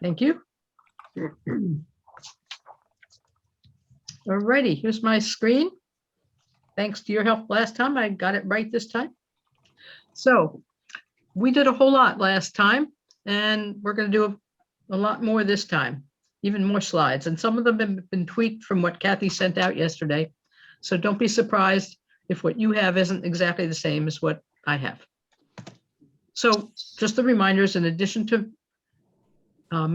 Thank you. All righty, here's my screen. Thanks to your help last time, I got it right this time. So we did a whole lot last time, and we're going to do a lot more this time, even more slides. And some of them have been tweaked from what Kathy sent out yesterday. So don't be surprised if what you have isn't exactly the same as what I have. So just the reminders, in addition to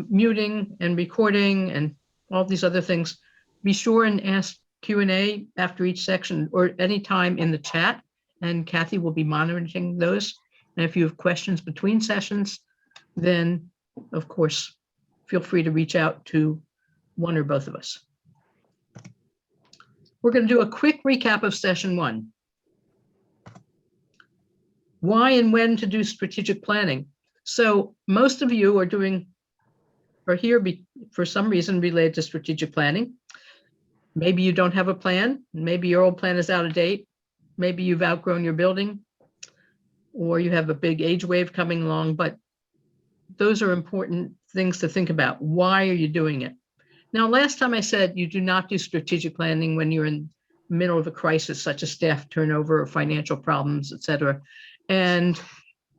muting and recording and all these other things, be sure and ask Q&A after each section or anytime in the chat, and Kathy will be monitoring those. And if you have questions between sessions, then of course, feel free to reach out to one or both of us. We're going to do a quick recap of session 1. Why and when to do strategic planning. So most of you are here for some reason related to strategic planning. Maybe you don't have a plan. Maybe your old plan is out of date. Maybe you've outgrown your building, or you have a big age wave coming along, but those are important things to think about. Why are you doing it? Now, last time I said you do not do strategic planning when you're in the middle of a crisis, such as staff turnover or financial problems, et cetera. And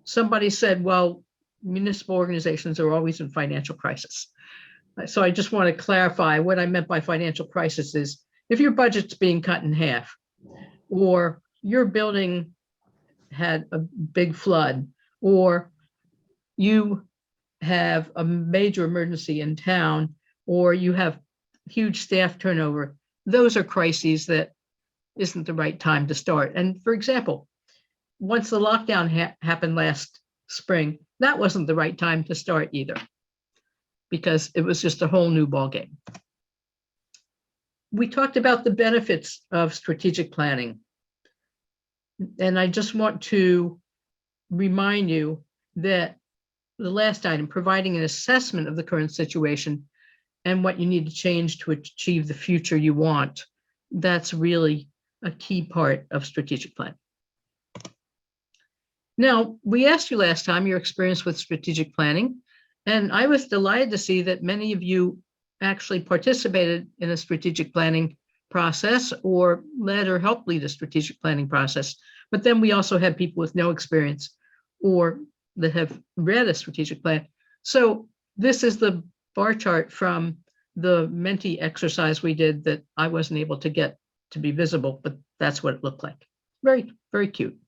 somebody said, well, municipal organizations are always in financial crisis. So I just want to clarify what I meant by financial crisis is if your budget's being cut in half, or your building had a big flood, or you have a major emergency in town, or you have huge staff turnover, those are crises that isn't the right time to start. And for example, once the lockdown happened last spring, that wasn't the right time to start either, because it was just a whole new ballgame. We talked about the benefits of strategic planning. And I just want to remind you that the last item, providing an assessment of the current situation and what you need to change to achieve the future you want, that's really a key part of strategic planning. Now, we asked you last time your experience with strategic planning, and I was delighted to see that many of you actually participated in a strategic planning process or led or helped lead a strategic planning process. But then we also had people with no experience or that have read a strategic plan. So this is the bar chart from the Menti exercise we did that I wasn't able to get to be visible, but that's what it looked like. Very, very cute.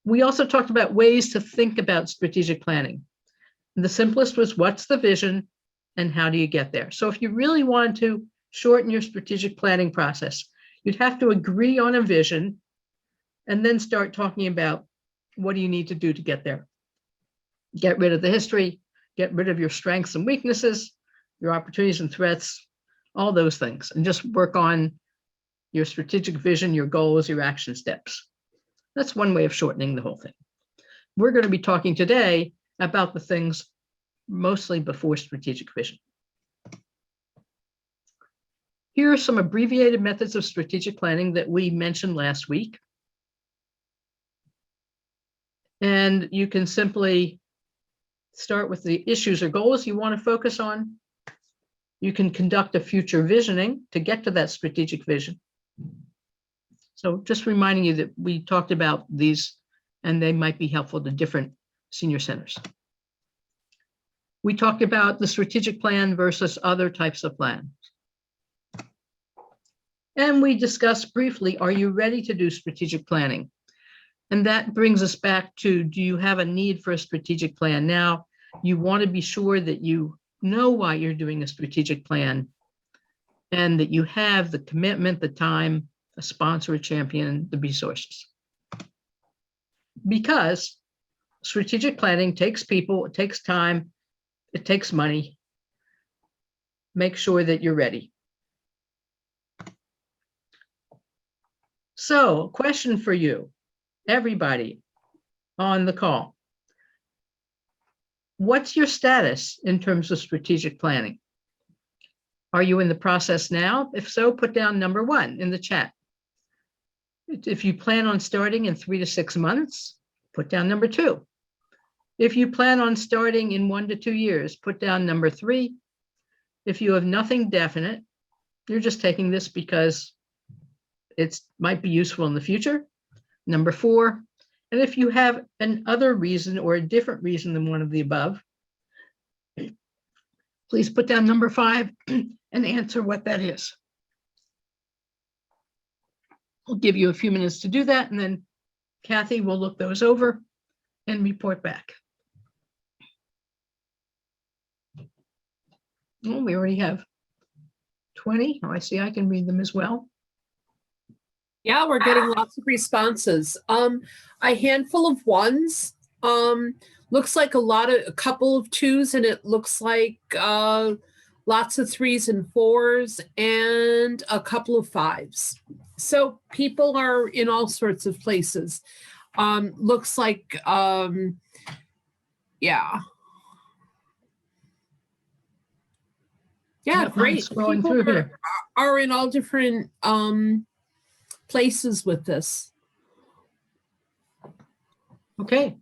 We also talked about ways to think about strategic planning. The simplest was what's the vision and how do you get there? So if you really wanted to shorten your strategic planning process, you'd have to agree on a vision and then start talking about what do you need to do to get there. Get rid of the history, get rid of your strengths and weaknesses, your opportunities and threats, all those things, and just work on your strategic vision, your goals, your action steps. That's one way of shortening the whole thing. We're going to be talking today about the things mostly before strategic vision. Here are some abbreviated methods of strategic planning that we mentioned last week. And you can simply start with the issues or goals you want to focus on. You can conduct a future visioning to get to that strategic vision. So just reminding you that we talked about these and they might be helpful to different senior centers. We talked about the strategic plan versus other types of plans. And we discussed briefly, are you ready to do strategic planning? And that brings us back to, do you have a need for a strategic plan? Now, you want to be sure that you know why you're doing a strategic plan and that you have the commitment, the time, a sponsor, a champion, the resources. Because strategic planning takes people, it takes time, it takes money. Make sure that you're ready. So, question for you, everybody on the call. What's your status in terms of strategic planning? Are you in the process now? If so, put down number 1 in the chat. If you plan on starting in 3 to 6 months, put down number 2. If you plan on starting in 1 to 2 years, put down number 3. If you have nothing definite, you're just taking this because it might be useful in the future. Number 4. And if you have an other reason or a different reason than one of the above, please put down number 5 and answer what that is. I'll give you a few minutes to do that, and then Kathy will look those over and report back. Oh, we already have 20. Oh, I see. I can read them as well. Yeah, we're getting lots of responses. A handful of ones. Looks like a couple of 2s, and it looks like lots of 3s and 4s, and a couple of 5s. So people are in all sorts of places. Looks like, yeah. Yeah, Yep, I'm great. scrolling People through here. are in all different places with this. Okay.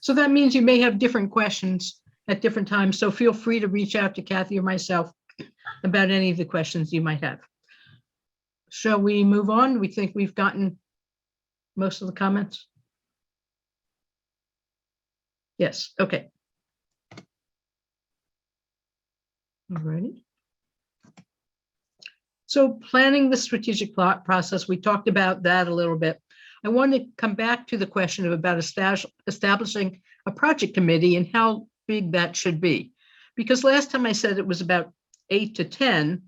So that means you may have different questions at different times. So feel free to reach out to Kathy or myself about any of the questions you might have. Shall we move on? We think we've gotten most of the comments. Yes. Okay. All righty. So planning the strategic plot process, we talked about that a little bit. I want to come back to the question of about establishing a project committee and how big that should be. Because last time I said it was about 8 to 10,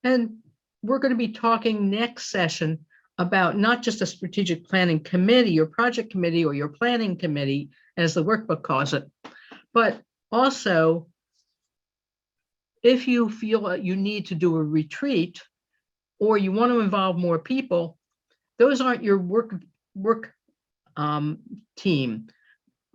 and we're going to be talking next session about not just a strategic planning committee or project committee or your planning committee, as the workbook calls it, but also if you feel you need to do a retreat or you want to involve more people, those aren't your work team.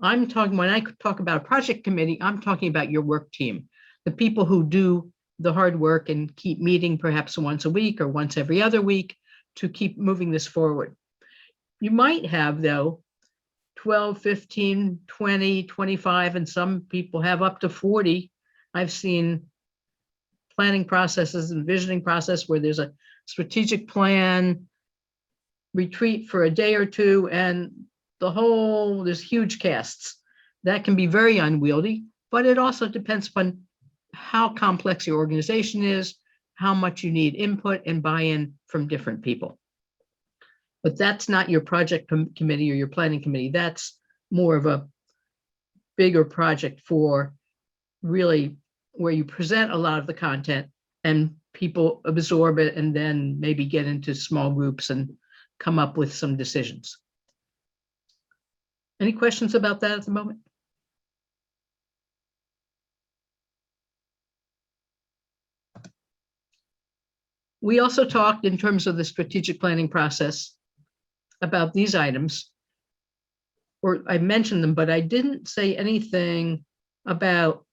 I'm talking, when I talk about project committee, I'm talking about your work team, the people who do the hard work and keep meeting perhaps once a week or once every other week to keep moving this forward. You might have, though, 12, 15, 20, 25, and some people have up to 40. I've seen planning processes and visioning process where there's a strategic plan, retreat for a day or two, and there's huge casts. That can be very unwieldy, but it also depends upon how complex your organization is, how much you need input and buy-in from different people. But that's not your project committee or your planning committee. That's more of a bigger project for really where you present a lot of the content and people absorb it and then maybe get into small groups and come up with some decisions. Any questions about that at the moment? We also talked in terms of the strategic planning process about these items, or I mentioned them, but I didn't say anything about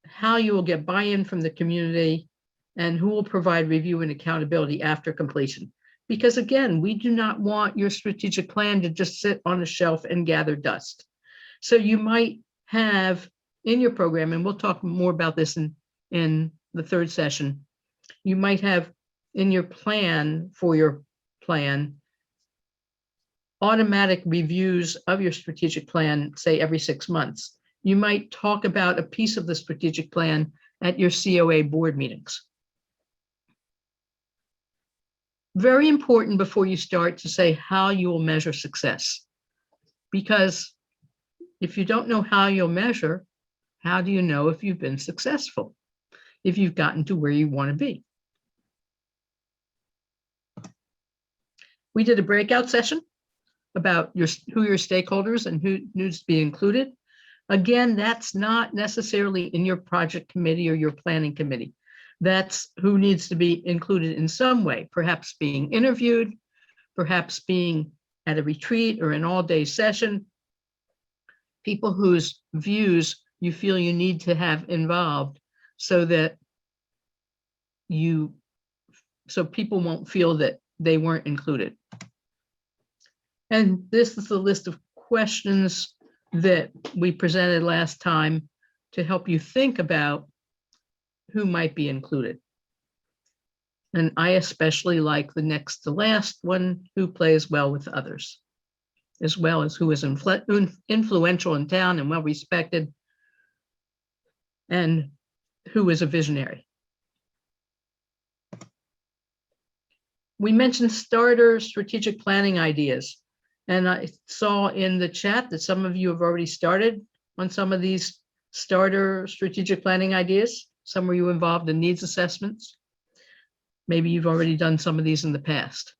how you will get buy-in from the community and who will provide review and accountability after completion. Because again, we do not want your strategic plan to just sit on a shelf and gather dust. So you might have in your program, and we'll talk more about this in the third session, you might have in your plan for your plan automatic reviews of your strategic plan, say every 6 months. You might talk about a piece of the strategic plan at your COA board meetings. Very important before you start to say how you will measure success. Because if you don't know how you'll measure, how do you know if you've been successful? If you've gotten to where you want to be? We did a breakout session about who your stakeholders and who needs to be included. Again, that's not necessarily in your project committee or your planning committee. That's who needs to be included in some way, perhaps being interviewed, perhaps being at a retreat or an all-day session, people whose views you feel you need to have involved so that so people won't feel that they weren't included. And this is the list of questions that we presented last time to help you think about who might be included. And I especially like the next to last one, who plays well with others, as well as who is influential in town and well respected, and who is a visionary. We mentioned starter strategic planning ideas. And I saw in the chat that some of you have already started on some of these starter strategic planning ideas. Some of you involved in needs assessments. Maybe you've already done some of these in the past.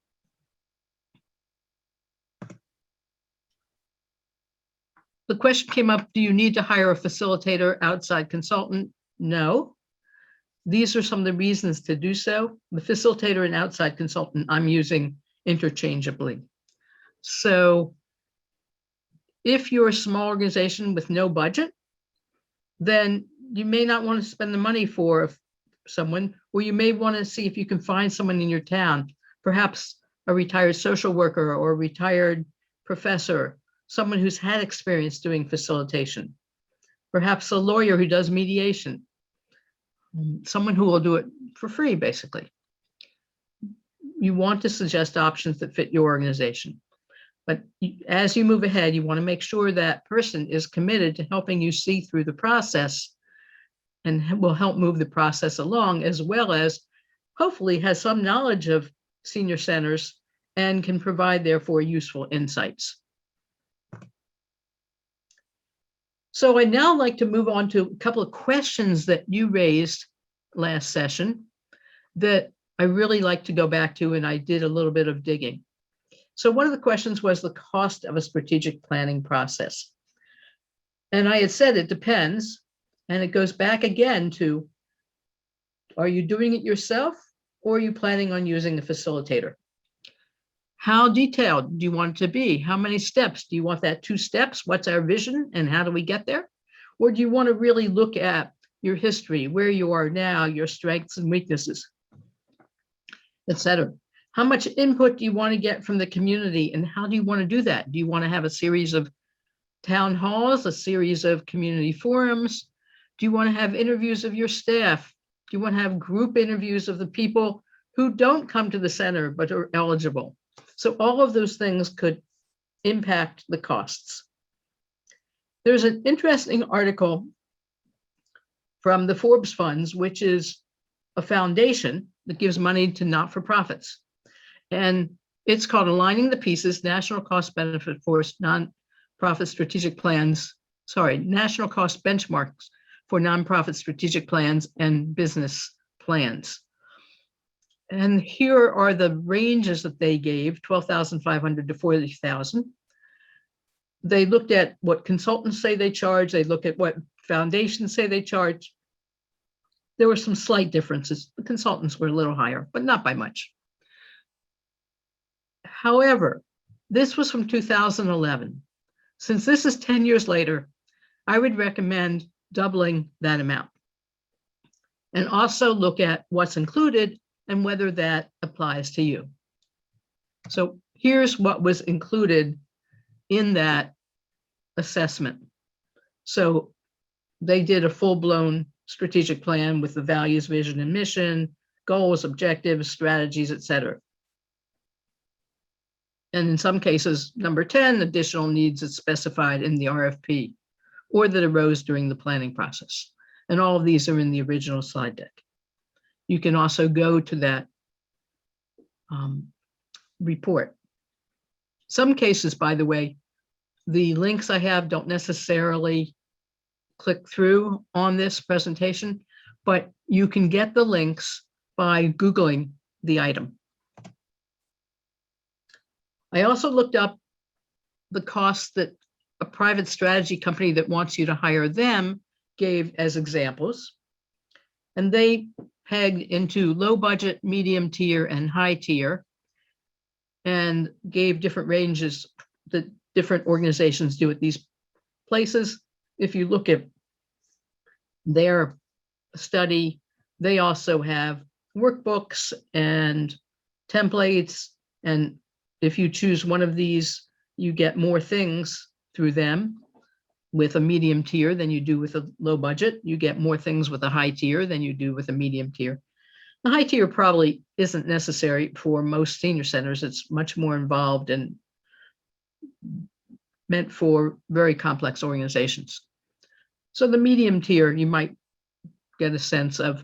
The question came up, do you need to hire a facilitator, outside consultant? No. These are some of the reasons to do so. The facilitator and outside consultant I'm using interchangeably. So if you're a small organization with no budget, then you may not want to spend the money for someone, or you may want to see if you can find someone in your town, perhaps a retired social worker or a retired professor, someone who's had experience doing facilitation, perhaps a lawyer who does mediation, someone who will do it for free, basically. You want to suggest options that fit your organization. But as you move ahead, you want to make sure that person is committed to helping you see through the process and will help move the process along, as well as hopefully has some knowledge of senior centers and can provide therefore useful insights. So I'd now like to move on to a couple of questions that you raised last session that I really like to go back to, and I did a little bit of digging. So one of the questions was the cost of a strategic planning process. And I had said it depends, and it goes back again to, are you doing it yourself or are you planning on using a facilitator? How detailed do you want it to be? How many steps? Do you want that 2 steps? What's our vision and how do we get there? Or do you want to really look at your history, where you are now, your strengths and weaknesses, etc.? How much input do you want to get from the community, and how do you want to do that? Do you want to have a series of town halls, a series of community forums? Do you want to have interviews of your staff? Do you want to have group interviews of the people who don't come to the center but are eligible? So all of those things could impact the costs. There's an interesting article from the Forbes Funds, which is a foundation that gives money to not-for-profits. And it's called Aligning the Pieces, National Cost Benefit for Nonprofit Strategic Plans, National Cost Benchmarks for Nonprofit Strategic Plans and Business Plans. And here are the ranges that they gave, 12,500 to 40,000. They looked at what consultants say they charge. They look at what foundations say they charge. There were some slight differences. The consultants were a little higher, but not by much. However, this was from 2011. Since this is 10 years later, I would recommend doubling that amount. And also look at what's included and whether that applies to you. So here's what was included in that assessment. So they did a full-blown strategic plan with the values, vision, and mission, goals, objectives, strategies, etc. And in some cases, number 10, additional needs that's specified in the RFP or that arose during the planning process. And all of these are in the original slide deck. You can also go to that report. Some cases, by the way, the links I have don't necessarily click through on this presentation, but you can get the links by Googling the item. I also looked up the costs that a private strategy company that wants you to hire them gave as examples. And they pegged into low budget, medium tier, and high tier, and gave different ranges that different organizations do at these places. If you look at their study, they also have workbooks and templates, and if you choose one of these, you get more things through them. with a medium tier than you do with a low budget. You get more things with a high tier than you do with a medium tier. The high tier probably isn't necessary for most senior centers. It's much more involved and meant for very complex organizations. So the medium tier, you might get a sense of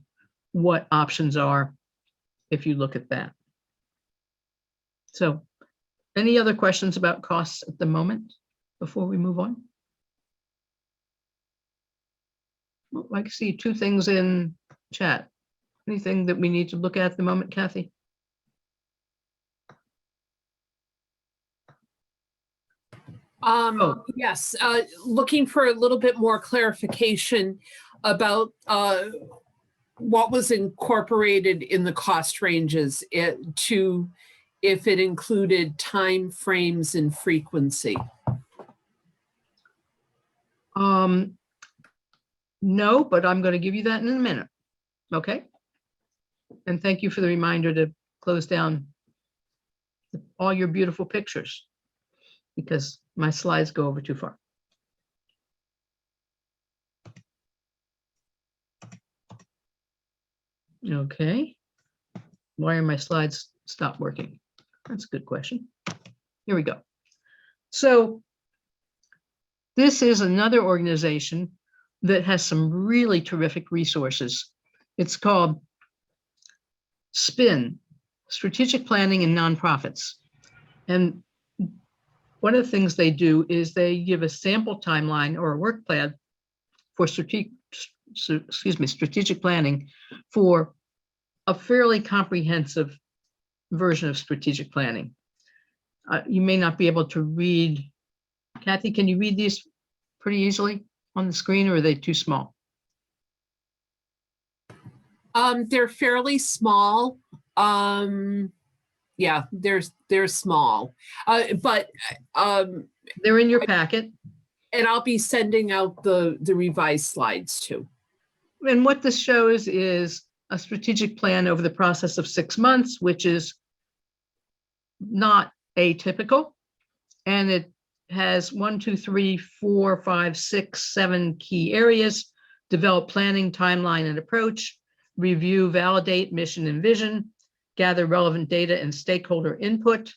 what options are if you look at that. So any other questions about costs at the moment before we move on? Well, I can see two things in chat. Anything that we need to look at the moment, Kathy? Yes, looking for a little bit more clarification about what was incorporated in the cost ranges if it included time frames and frequency. No, but I'm going to give you that in a minute. Okay. And thank you for the reminder to close down all your beautiful pictures, because my slides go over too far. Okay. Why are my slides stopped working? That's a good question. Here we go. So this is another organization that has some really terrific resources. It's called SPIN, Strategic Planning in Nonprofits. And one of the things they do is they give a sample timeline or a work plan for strategic planning for a fairly comprehensive version of strategic planning. You may not be able to read. Kathy, can you read these pretty easily on the screen, or are they too small? They're fairly small. Yeah, they're small, but they're in your packet. And I'll be sending out the revised slides too. And what this shows is a strategic plan over the process of 6 months, which is not atypical. And it has 1, 2, 3, 4, 5, 6, 7 key areas: develop planning, timeline, and approach, review, validate mission and vision, gather relevant data and stakeholder input,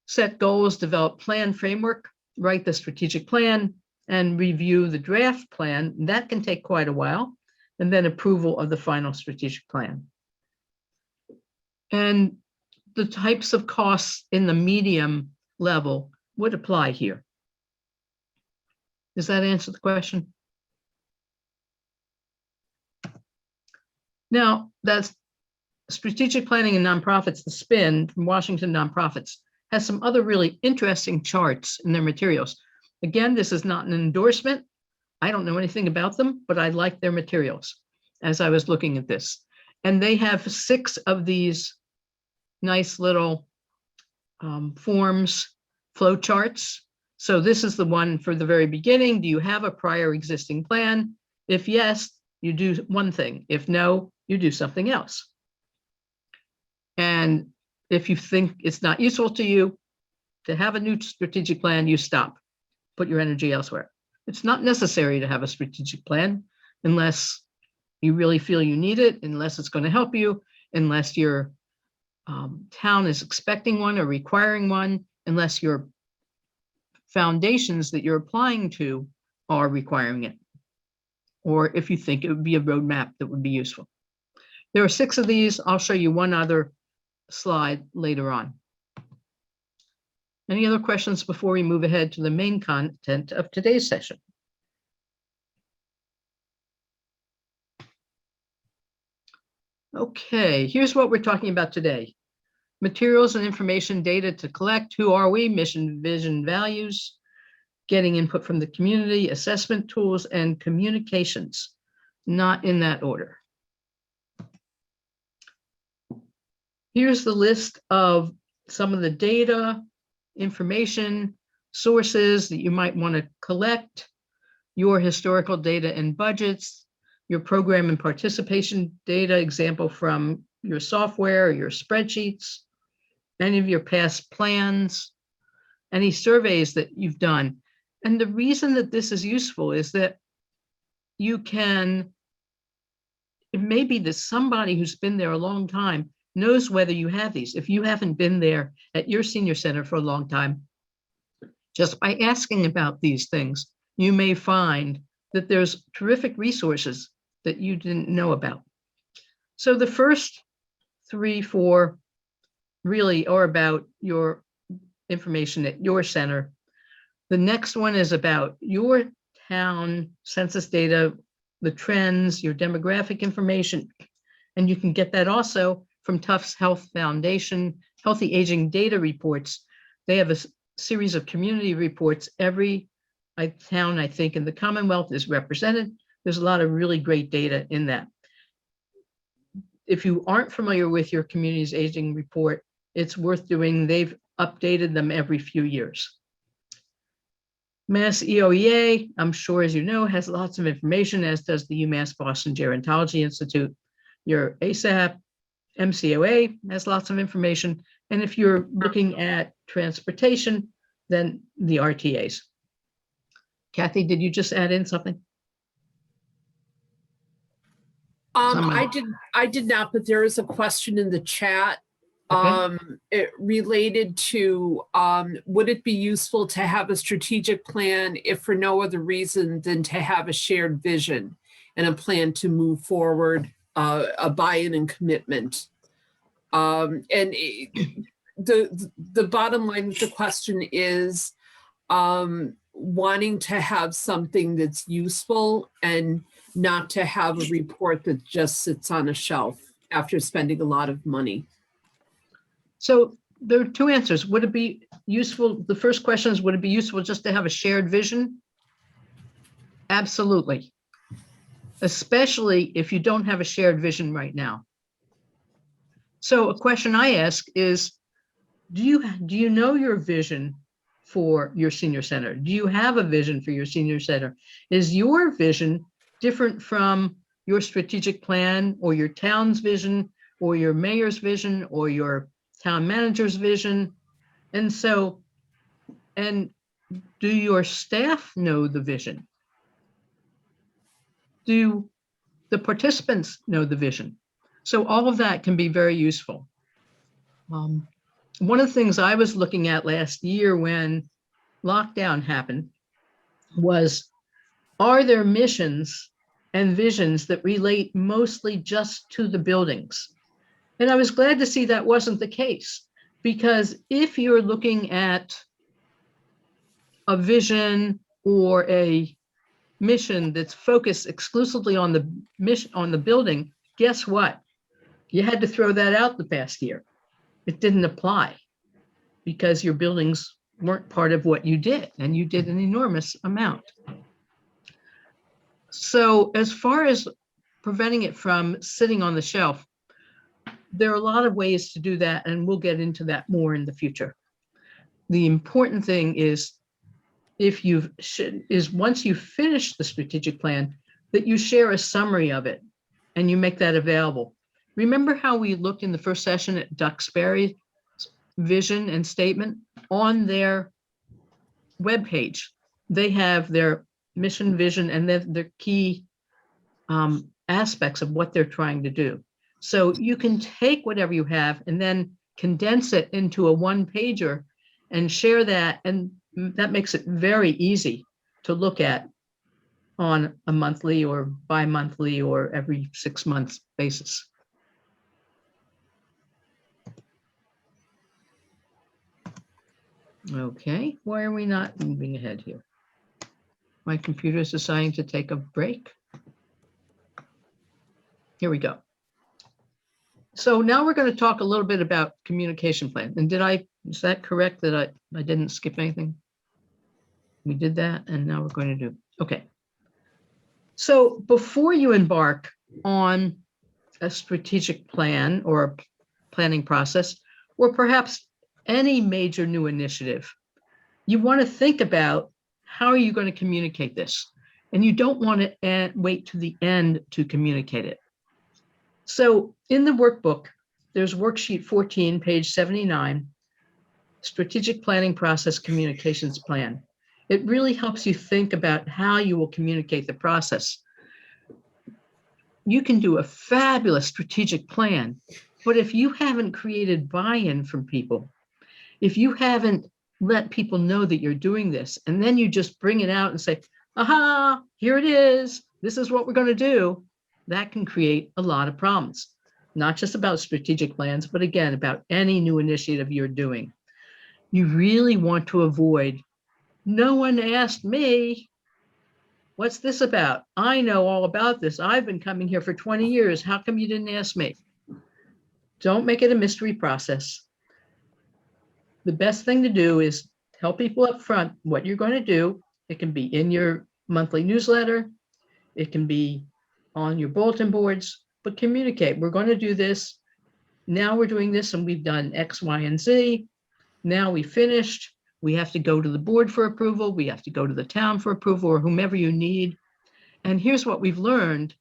set goals, develop plan framework, write the strategic plan, and review the draft plan. That can take quite a while, and then approval of the final strategic plan. And the types of costs in the medium level would apply here. Does that answer the question? Now, that's strategic planning in nonprofits, the SPIN from Washington Nonprofits, has some other really interesting charts in their materials. Again, this is not an endorsement. I don't know anything about them, but I like their materials as I was looking at this. And they have 6 of these nice little forms, flow charts. So this is the one for the very beginning. Do you have a prior existing plan? If yes, you do one thing. If no, you do something else. And if you think it's not useful to you to have a new strategic plan, you stop, put your energy elsewhere. It's not necessary to have a strategic plan unless you really feel you need it, unless it's going to help you, unless your town is expecting one or requiring one, unless your foundations that you're applying to are requiring it, or if you think it would be a roadmap that would be useful. There are 6 of these. I'll show you one other slide later on. Any other questions before we move ahead to the main content of today's session? Okay, here's what we're talking about today. Materials and information data to collect. Who are we? Mission, vision, values. Getting input from the community, assessment tools, and communications. Not in that order. Here's the list of some of the data, information, sources that you might want to collect, your historical data and budgets, your program and participation data, example from your software or your spreadsheets, any of your past plans, any surveys that you've done. And the reason that this is useful is that you can, it may be that somebody who's been there a long time knows whether you have these. If you haven't been there at your senior center for a long time, just by asking about these things, you may find that there's terrific resources that you didn't know about. So the first 3, 4 really are about your information at your center. The next one is about your town census data, the trends, your demographic information. And you can get that also from Tufts Health Foundation, Healthy Aging Data Reports. They have a series of community reports. Every town, I think, in the Commonwealth is represented. There's a lot of really great data in that. If you aren't familiar with your community's aging report, it's worth doing. They've updated them every few years. Mass EOEA, I'm sure, as you know, has lots of information, as does the UMass Boston Gerontology Institute. Your ASAP, MCOA has lots of information. And if you're looking at transportation, then the RTAs. Kathy, did you just add in something? I did not, but there is a question in the chat. Okay. It related to, would it be useful to have a strategic plan if for no other reason than to have a shared vision and a plan to move forward, a buy-in and commitment? The bottom line of the question is wanting to have something that's useful and not to have a report that just sits on a shelf after spending a lot of money. So there are 2 answers. Would it be useful? The first question is, would it be useful just to have a shared vision? Absolutely. Especially if you don't have a shared vision right now. So a question I ask is, do you know your vision for your senior center? Do you have a vision for your senior center? Is your vision different from your strategic plan or your town's vision or your mayor's vision or your town manager's vision? And so, and do your staff know the vision? Do the participants know the vision? So all of that can be very useful. One of the things I was looking at last year when lockdown happened was, are there missions and visions that relate mostly just to the buildings? And I was glad to see that wasn't the case, because if you're looking at a vision or a mission that's focused exclusively on the mission, on the building, guess what? You had to throw that out the past year. It didn't apply because your buildings weren't part of what you did, and you did an enormous amount. So as far as preventing it from sitting on the shelf, there are a lot of ways to do that, and we'll get into that more in the future. The important thing is, once you finish the strategic plan, that you share a summary of it and you make that available. Remember how we looked in the first session at Duxbury's vision and statement? On their webpage, they have their mission, vision, and then their key aspects of what they're trying to do. So you can take whatever you have and then condense it into a 1-pager and share that, and that makes it very easy to look at on a monthly or bi-monthly or every 6 months basis. Okay, why are we not moving ahead here? My computer is deciding to take a break. Here we go. So now we're going to talk a little bit about communication plan. And is that correct that I didn't skip anything? We did that, and now we're going to do, okay. So before you embark on a strategic plan or a planning process, or perhaps any major new initiative, you want to think about how are you going to communicate this? And you don't want to wait to the end to communicate it. So in the workbook, there's worksheet 14, page 79, strategic planning process communications plan. It really helps you think about how you will communicate the process. You can do a fabulous strategic plan, but if you haven't created buy-in from people, if you haven't let people know that you're doing this, and then you just bring it out and say, aha, here it is, this is what we're going to do, that can create a lot of problems, not just about strategic plans, but again, about any new initiative you're doing. You really want to avoid, no one asked me, what's this about? I know all about this. I've been coming here for 20 years. How come you didn't ask me? Don't make it a mystery process. The best thing to do is tell people up front what you're going to do. It can be in your monthly newsletter. It can be on your bulletin boards, but communicate. We're going to do this. Now we're doing this and we've done X, Y, and Z. Now we finished. We have to go to the board for approval. We have to go to the town for approval or whomever you need. And here's what we've learned.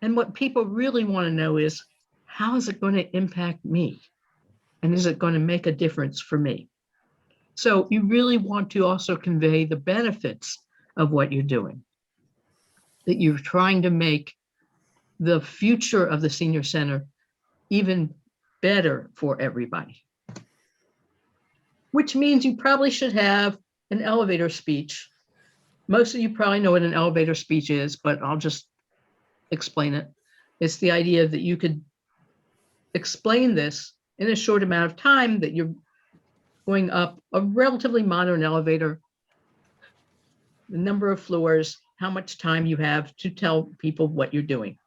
And what people really want to know is, how is it going to impact me? And is it going to make a difference for me? So you really want to also convey the benefits of what you're doing, that you're trying to make the future of the senior center even better for everybody. Which means you probably should have an elevator speech. Most of you probably know what an elevator speech is, but I'll just explain it. It's the idea that you could explain this in a short amount of time, that you're going up a relatively modern elevator, the number of floors, how much time you have to tell people what you're doing.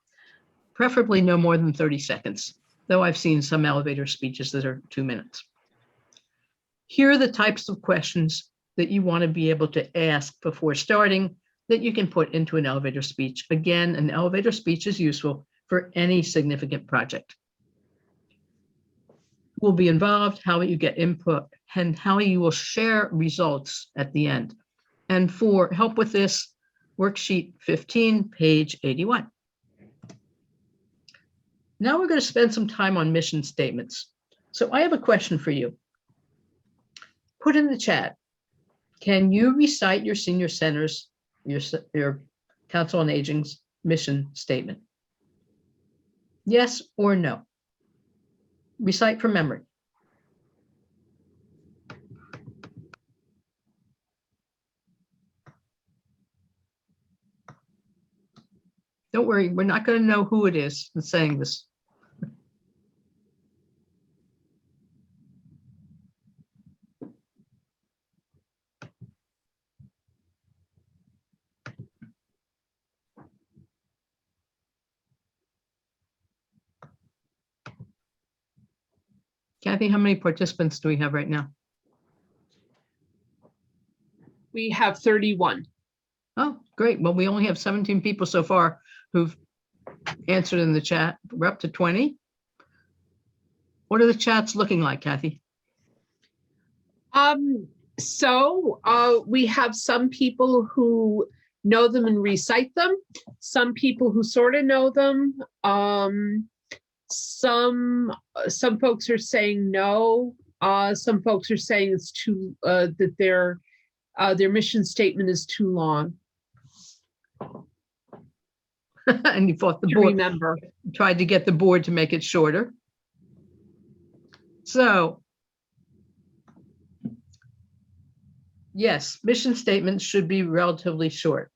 Preferably no more than 30 seconds, though I've seen some elevator speeches that are 2 minutes. Here are the types of questions that you want to be able to ask before starting that you can put into an elevator speech. Again, an elevator speech is useful for any significant project. Will be involved, how you get input, and how you will share results at the end. And for help with this, worksheet 15, page 81. Now we're going to spend some time on mission statements. So I have a question for you. Put in the chat, can you recite your senior center's, your Council on Aging's mission statement? Yes or no? Recite from memory. Don't worry, we're not going to know who it is that's saying this. Kathy, how many participants do we have right now? We have 31. Oh, great. Well, we only have 17 people so far who've answered in the chat. We're up to 20. What are the chats looking like, Kathy? We have some people who know them and recite them, some people who sort of know them. Some folks are saying no. Some folks are saying it's too that their mission statement is too long. And you thought the To board remember. tried to get the board to make it shorter. So yes, mission statements should be relatively short.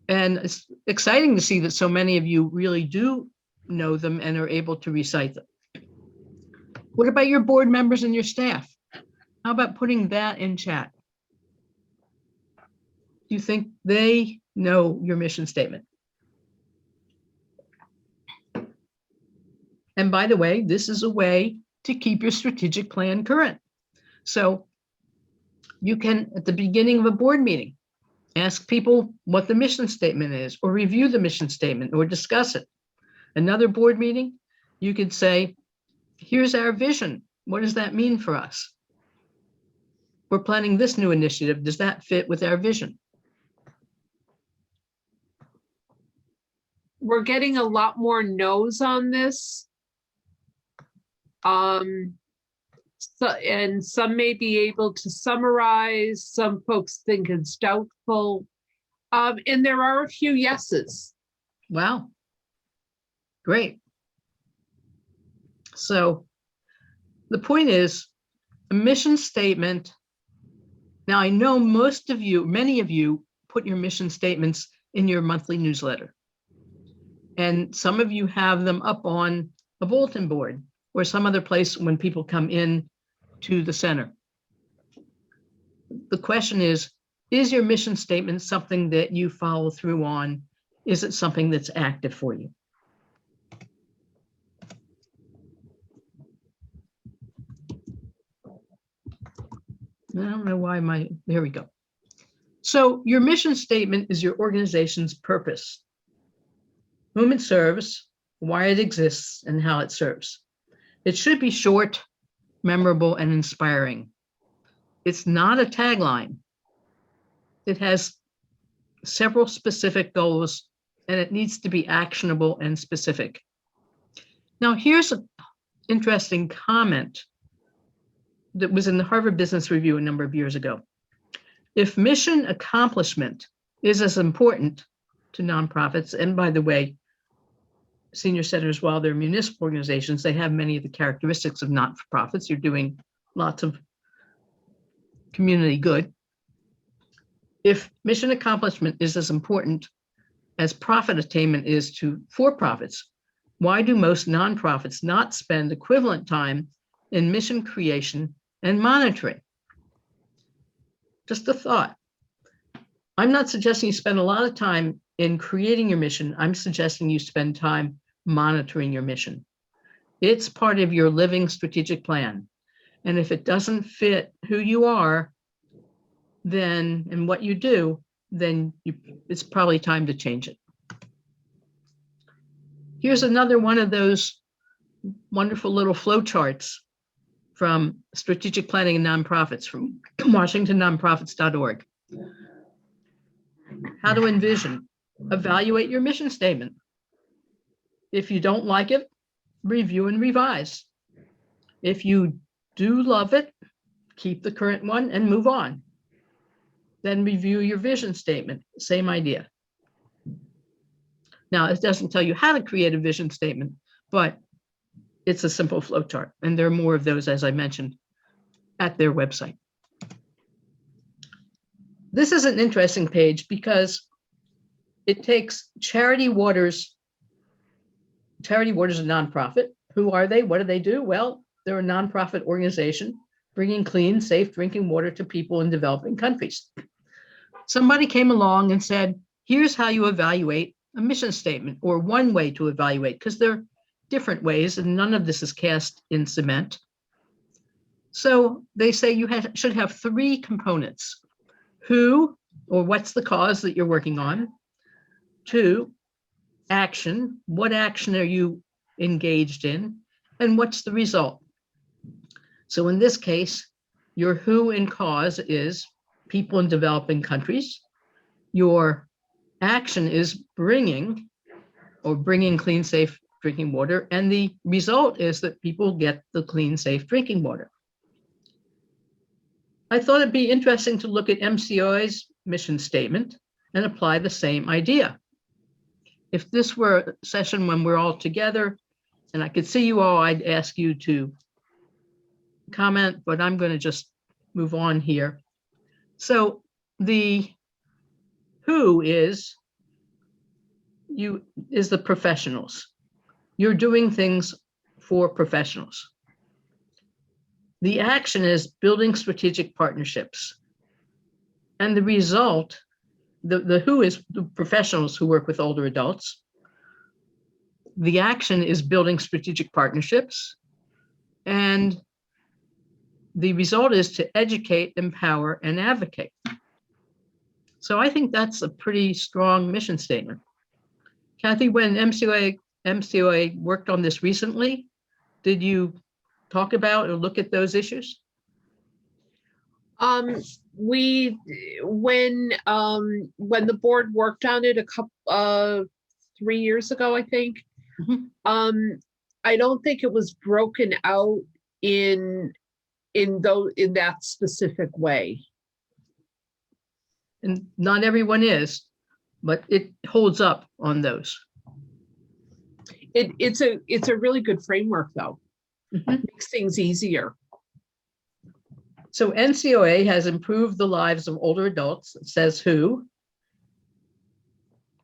And it's exciting to see that so many of you really do know them and are able to recite them. What about your board members and your staff? How about putting that in chat? Do you think they know your mission statement? And by the way, this is a way to keep your strategic plan current. So you can, at the beginning of a board meeting, ask people what the mission statement is, or review the mission statement, or discuss it. Another board meeting, you could say, here's our vision. What does that mean for us? We're planning this new initiative. Does that fit with our vision? We're getting a lot more no's on this. So, and some may be able to summarize, some folks think it's doubtful. And there are a few yeses. Wow. Great. So the point is, a mission statement. Now, I know most of you, many of you, put your mission statements in your monthly newsletter. And some of you have them up on a bulletin board or some other place when people come in to the center. The question is your mission statement something that you follow through on? Is it something that's active for you? I don't know why there we go. So your mission statement is your organization's purpose, whom it serves, why it exists, and how it serves. It should be short, memorable, and inspiring. It's not a tagline. It has several specific goals, and it needs to be actionable and specific. Now, here's an interesting comment that was in the Harvard Business Review a number of years ago. If mission accomplishment is as important to nonprofits, and by the way, senior centers, while they're municipal organizations, they have many of the characteristics of not-for-profits. You're doing lots of community good. If mission accomplishment is as important as profit attainment is to for-profits, why do most nonprofits not spend equivalent time in mission creation and monitoring? Just a thought. I'm not suggesting you spend a lot of time in creating your mission. I'm suggesting you spend time monitoring your mission. It's part of your living strategic plan. And if it doesn't fit who you are, then, and what you do, then it's probably time to change it. Here's another one of those wonderful little flow charts from Strategic Planning and Nonprofits from WashingtonNonprofits.org. How to envision, evaluate your mission statement. If you don't like it, review and revise. If you do love it, keep the current one and move on. Then review your vision statement, same idea. Now, it doesn't tell you how to create a vision statement, but it's a simple flow chart. And there are more of those, as I mentioned, at their website. This is an interesting page because it takes Charity Waters. Charity Waters is a nonprofit. Who are they? What do they do? Well, they're a nonprofit organization bringing clean, safe drinking water to people in developing countries. Somebody came along and said, here's how you evaluate a mission statement, or one way to evaluate, because there are different ways and none of this is cast in cement. So they say you should have three components. Who, or what's the cause that you're working on? Two, action. What action are you engaged in? And what's the result? So in this case, your who and cause is people in developing countries. Your action is bringing clean, safe drinking water. And the result is that people get the clean, safe drinking water. I thought it'd be interesting to look at MCOA's mission statement and apply the same idea. If this were a session when we're all together and I could see you all, I'd ask you to comment, but I'm going to just move on here. So the who is the professionals. You're doing things for professionals. The action is building strategic partnerships. And the result, the who is the professionals who work with older adults. The action is building strategic partnerships. And the result is to educate, empower, and advocate. So I think that's a pretty strong mission statement. Kathy, when MCOA worked on this recently, did you talk about or look at those issues? When the board worked on it 3 years ago, I think, Mm-hmm. I don't think it was broken out in in that specific way. And not everyone is, but it holds up on those. It's a really good framework, though. Mhm. Makes things easier. So NCOA has improved the lives of older adults. It says who,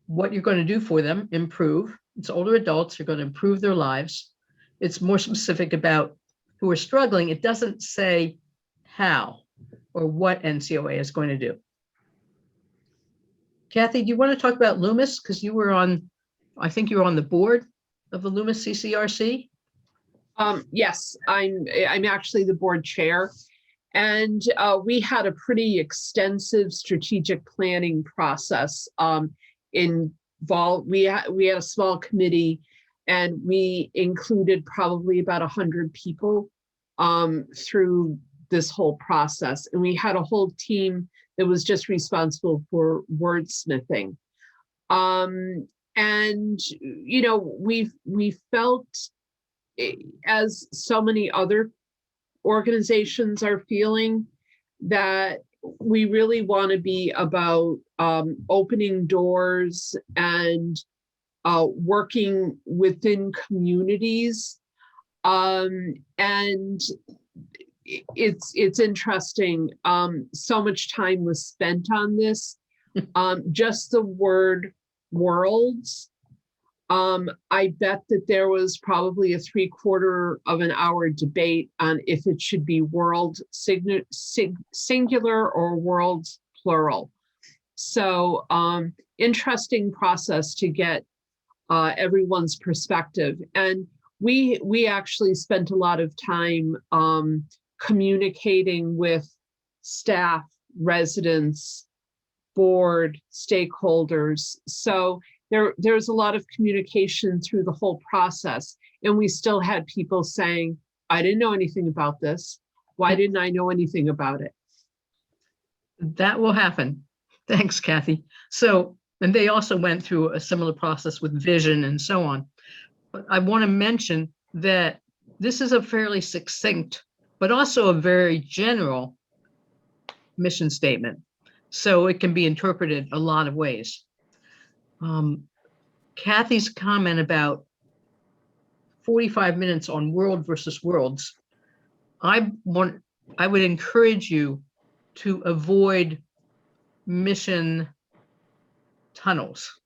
what you're going to do for them, improve. It's older adults, you're going to improve their lives. It's more specific about who are struggling. It doesn't say how or what NCOA is going to do. Kathy, do you want to talk about Loomis? Because you were on, I think you were on the board of the Loomis CCRC. Yes, I'm actually the board chair, and we had a pretty extensive strategic planning process. We had a small committee, and we included probably about 100 people through this whole process, and we had a whole team that was just responsible for wordsmithing. And you know, we felt, as so many other organizations are feeling, that we really want to be about opening doors and working within communities. And it's interesting. So much time was spent on this. Just the word worlds. I bet that there was probably a 3/4 of an hour debate on if it should be world singular or worlds plural. So interesting process to get everyone's perspective. And we actually spent a lot of time communicating with staff, residents, board, stakeholders. So there's a lot of communication through the whole process. And we still had people saying, I didn't know anything about this. Why didn't I know anything about it? That will happen. Thanks, Kathy. So, and they also went through a similar process with vision and so on. But I want to mention that this is a fairly succinct, but also a very general mission statement. So it can be interpreted a lot of ways. Kathy's comment about 45 minutes on world versus worlds, I would encourage you to avoid mission tunnels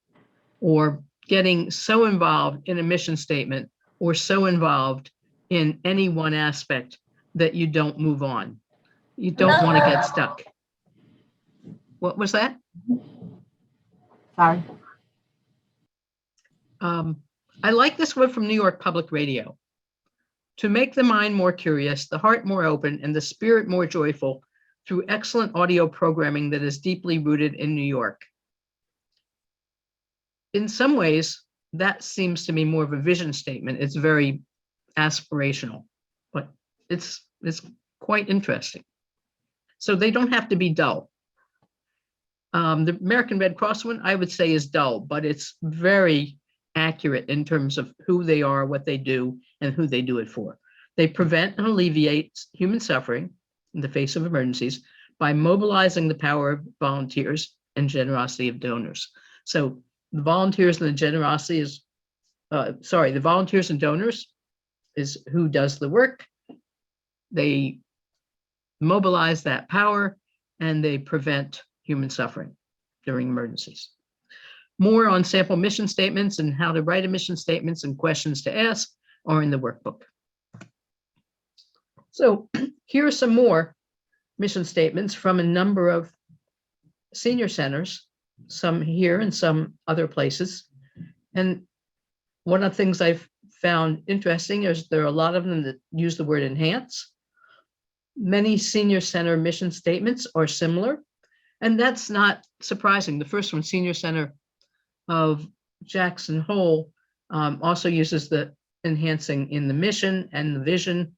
or getting so involved in a mission statement or so involved in any one aspect that you don't move on. You don't want to get stuck. What was that? Sorry. I like this one from New York Public Radio. To make the mind more curious, the heart more open, and the spirit more joyful through excellent audio programming that is deeply rooted in New York. In some ways, that seems to me more of a vision statement. It's very aspirational, but it's quite interesting. So they don't have to be dull. The American Red Cross one, I would say, is dull, but it's very accurate in terms of who they are, what they do, and who they do it for. They prevent and alleviate human suffering in the face of emergencies by mobilizing the power of volunteers and generosity of donors. So the volunteers and the generosity is, the volunteers and donors is who does the work. They mobilize that power and they prevent human suffering during emergencies. More on sample mission statements and how to write a mission statements and questions to ask are in the workbook. So here are some more mission statements from a number of senior centers, some here and some other places. And one of the things I've found interesting is there are a lot of them that use the word enhance. Many senior center mission statements are similar, and that's not surprising. The first one, Senior Center of Jackson Hole, also uses the enhancing in the mission and the vision.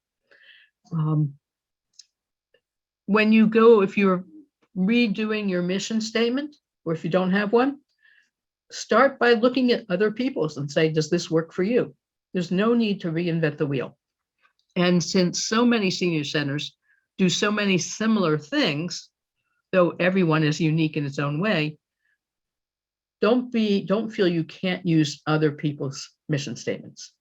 When you go, if you're redoing your mission statement, or if you don't have one, start by looking at other people's and say, does this work for you? There's no need to reinvent the wheel. And since so many senior centers do so many similar things, though everyone is unique in its own way, don't feel you can't use other people's mission statements.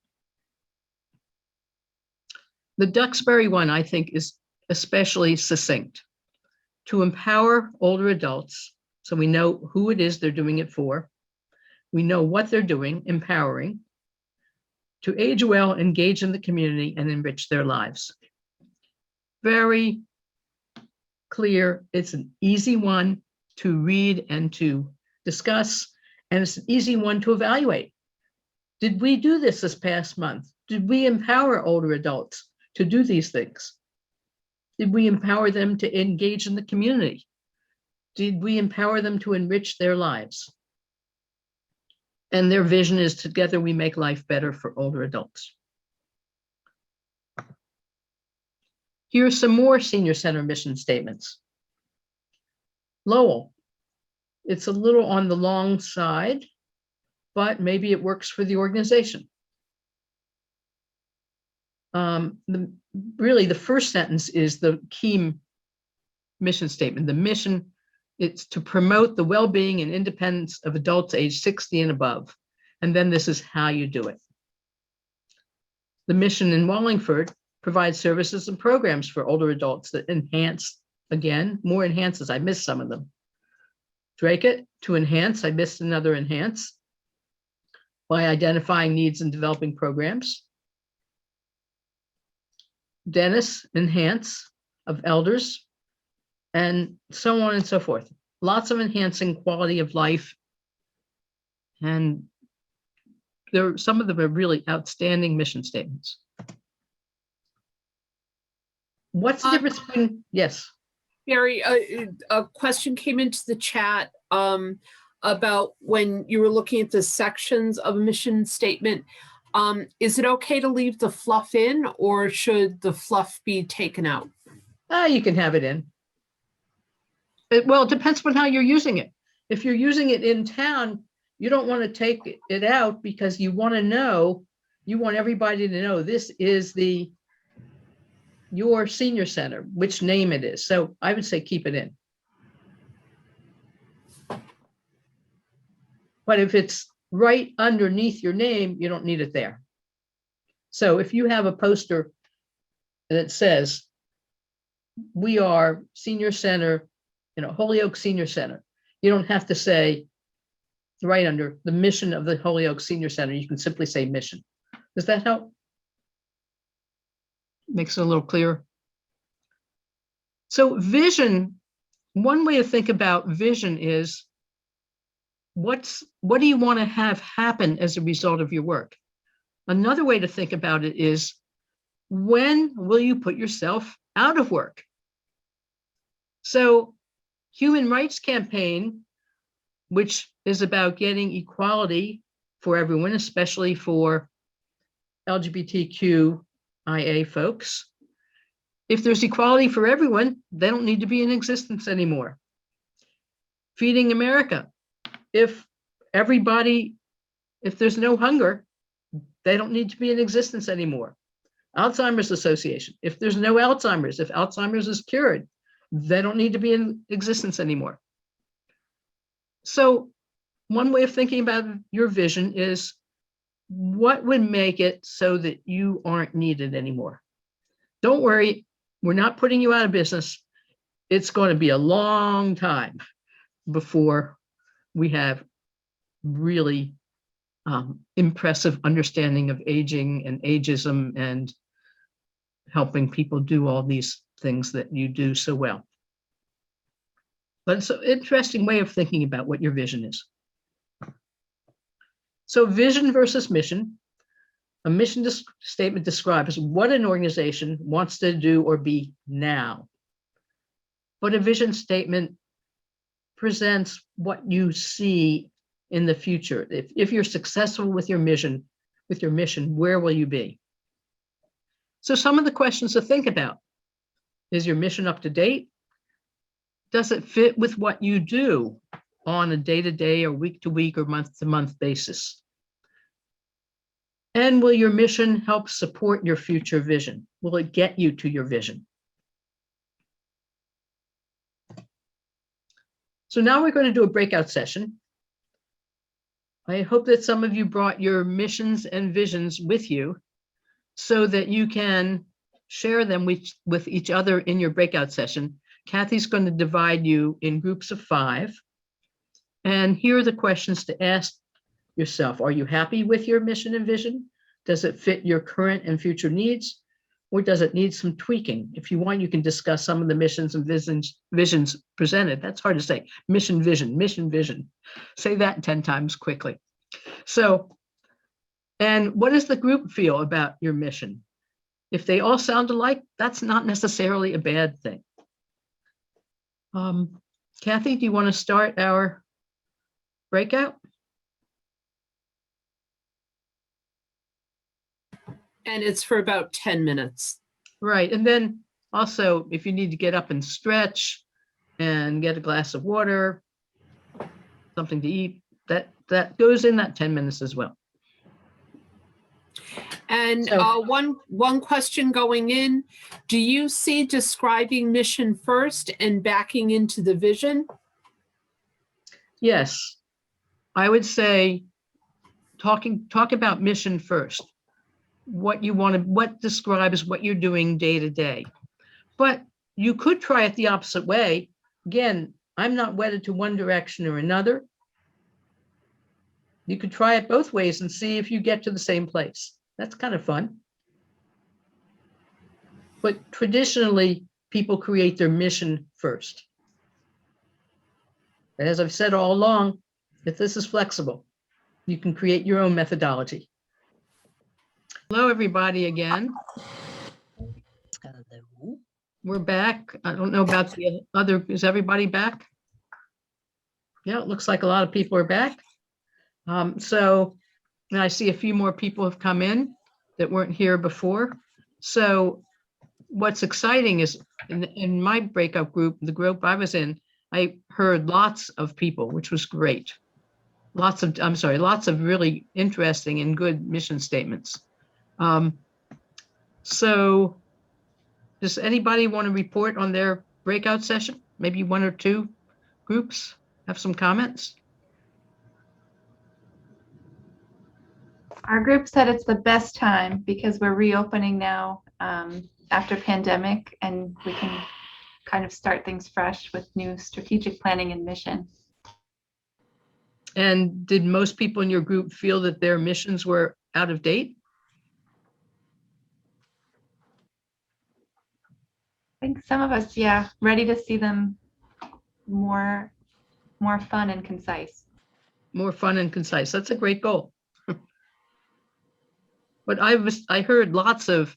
The Duxbury one, I think, is especially succinct. To empower older adults, so we know who it is they're doing it for. We know what they're doing, empowering. To age well, engage in the community, and enrich their lives. Very clear. It's an easy one to read and to discuss, and it's an easy one to evaluate. Did we do this past month? Did we empower older adults to do these things? Did we empower them to engage in the community? Did we empower them to enrich their lives? And their vision is, together we make life better for older adults. Here are some more senior center mission statements. Lowell, it's a little on the long side, but maybe it works for the organization. Really, the first sentence is the key mission statement. The mission, it's to promote the well-being and independence of adults age 60 and above. And then this is how you do it. The mission in Wallingford provides services and programs for older adults that enhance, again, more enhances. I missed some of them. Drake, to enhance, I missed another enhance, by identifying needs and developing programs. Dennis, enhance, of elders, and so on and so forth. Lots of enhancing quality of life. And some of them are really outstanding mission statements. What's the difference between, yes? Mary, a question came into the chat about when you were looking at the sections of a mission statement. Is it okay to leave the fluff in, or should the fluff be taken out? You can have it in. Well, it depends on how you're using it. If you're using it in town, you don't want to take it out because you want to know, you want everybody to know this is your senior center, which name it is. So I would say keep it in. But if it's right underneath your name, you don't need it there. So if you have a poster that says, we are senior center, Holyoke Senior Center, you don't have to say right under the mission of the Holyoke Senior Center. You can simply say mission. Does that help? Makes it a little clearer. So vision, one way to think about vision is, what do you want to have happen as a result of your work? Another way to think about it is, when will you put yourself out of work? So Human Rights Campaign, which is about getting equality for everyone, especially for LGBTQIA folks. If there's equality for everyone, they don't need to be in existence anymore. Feeding America. If there's no hunger, they don't need to be in existence anymore. Alzheimer's Association. If there's no Alzheimer's, if Alzheimer's is cured, they don't need to be in existence anymore. So one way of thinking about your vision is, what would make it so that you aren't needed anymore? Don't worry, we're not putting you out of business. It's going to be a long time before we have really impressive understanding of aging and ageism and helping people do all these things that you do so well. But it's an interesting way of thinking about what your vision is. So vision versus mission. A mission statement describes what an organization wants to do or be now. But a vision statement presents what you see in the future. If you're successful with your mission, where will you be? So some of the questions to think about: is your mission up to date? Does it fit with what you do on a day-to-day or week-to-week or month-to-month basis? And will your mission help support your future vision? Will it get you to your vision? So now we're going to do a breakout session. I hope that some of you brought your missions and visions with you so that you can share them with each other in your breakout session. Kathy's going to divide you in groups of 5. And here are the questions to ask yourself. Are you happy with your mission and vision? Does it fit your current and future needs? Or does it need some tweaking? If you want, you can discuss some of the missions and visions presented. That's hard to say. Mission, vision, mission, vision. Say that 10 times quickly. So, and what does the group feel about your mission? If they all sound alike, that's not necessarily a bad thing. Kathy, do you want to start our breakout? And it's for about 10 minutes. Right. And then also, if you need to get up and stretch and get a glass of water, something to eat, that goes in that 10 minutes as well. And So- one question going in, do you see describing mission first and backing into the vision? Yes, I would say talk about mission first. What you want to, what describes what you're doing day to day. But you could try it the opposite way. Again, I'm not wedded to one direction or another. You could try it both ways and see if you get to the same place. That's kind of fun. But traditionally, people create their mission first. As I've said all along, if this is flexible, you can create your own methodology. Hello, everybody again. Hello. We're back. I don't know about the other, is everybody back? Yeah, it looks like a lot of people are back. So and I see a few more people have come in that weren't here before. So what's exciting is in my breakout group, the group I was in, I heard lots of people, which was great. Lots of really interesting and good mission statements. So does anybody want to report on their breakout session? Maybe 1 or 2 groups have some comments? Our group said it's the best time because we're reopening now after pandemic, and we can kind of start things fresh with new strategic planning and mission. And did most people in your group feel that their missions were out of date? I think some of us, yeah, ready to see them more fun and concise. More fun and concise. That's a great goal. But I heard lots of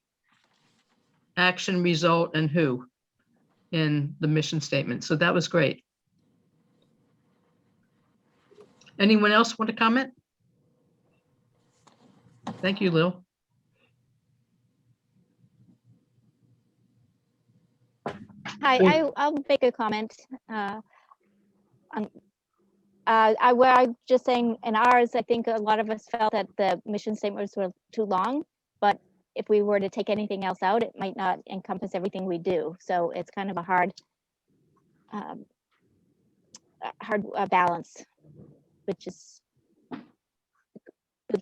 action, result, and who in the mission statement. So that was great. Anyone else want to comment? Thank you, Lil. Hi, I'll make a comment. I was just saying in ours, I think a lot of us felt that the mission statements were too long, but if we were to take anything else out, it might not encompass everything we do. So it's kind of a hard balance, which is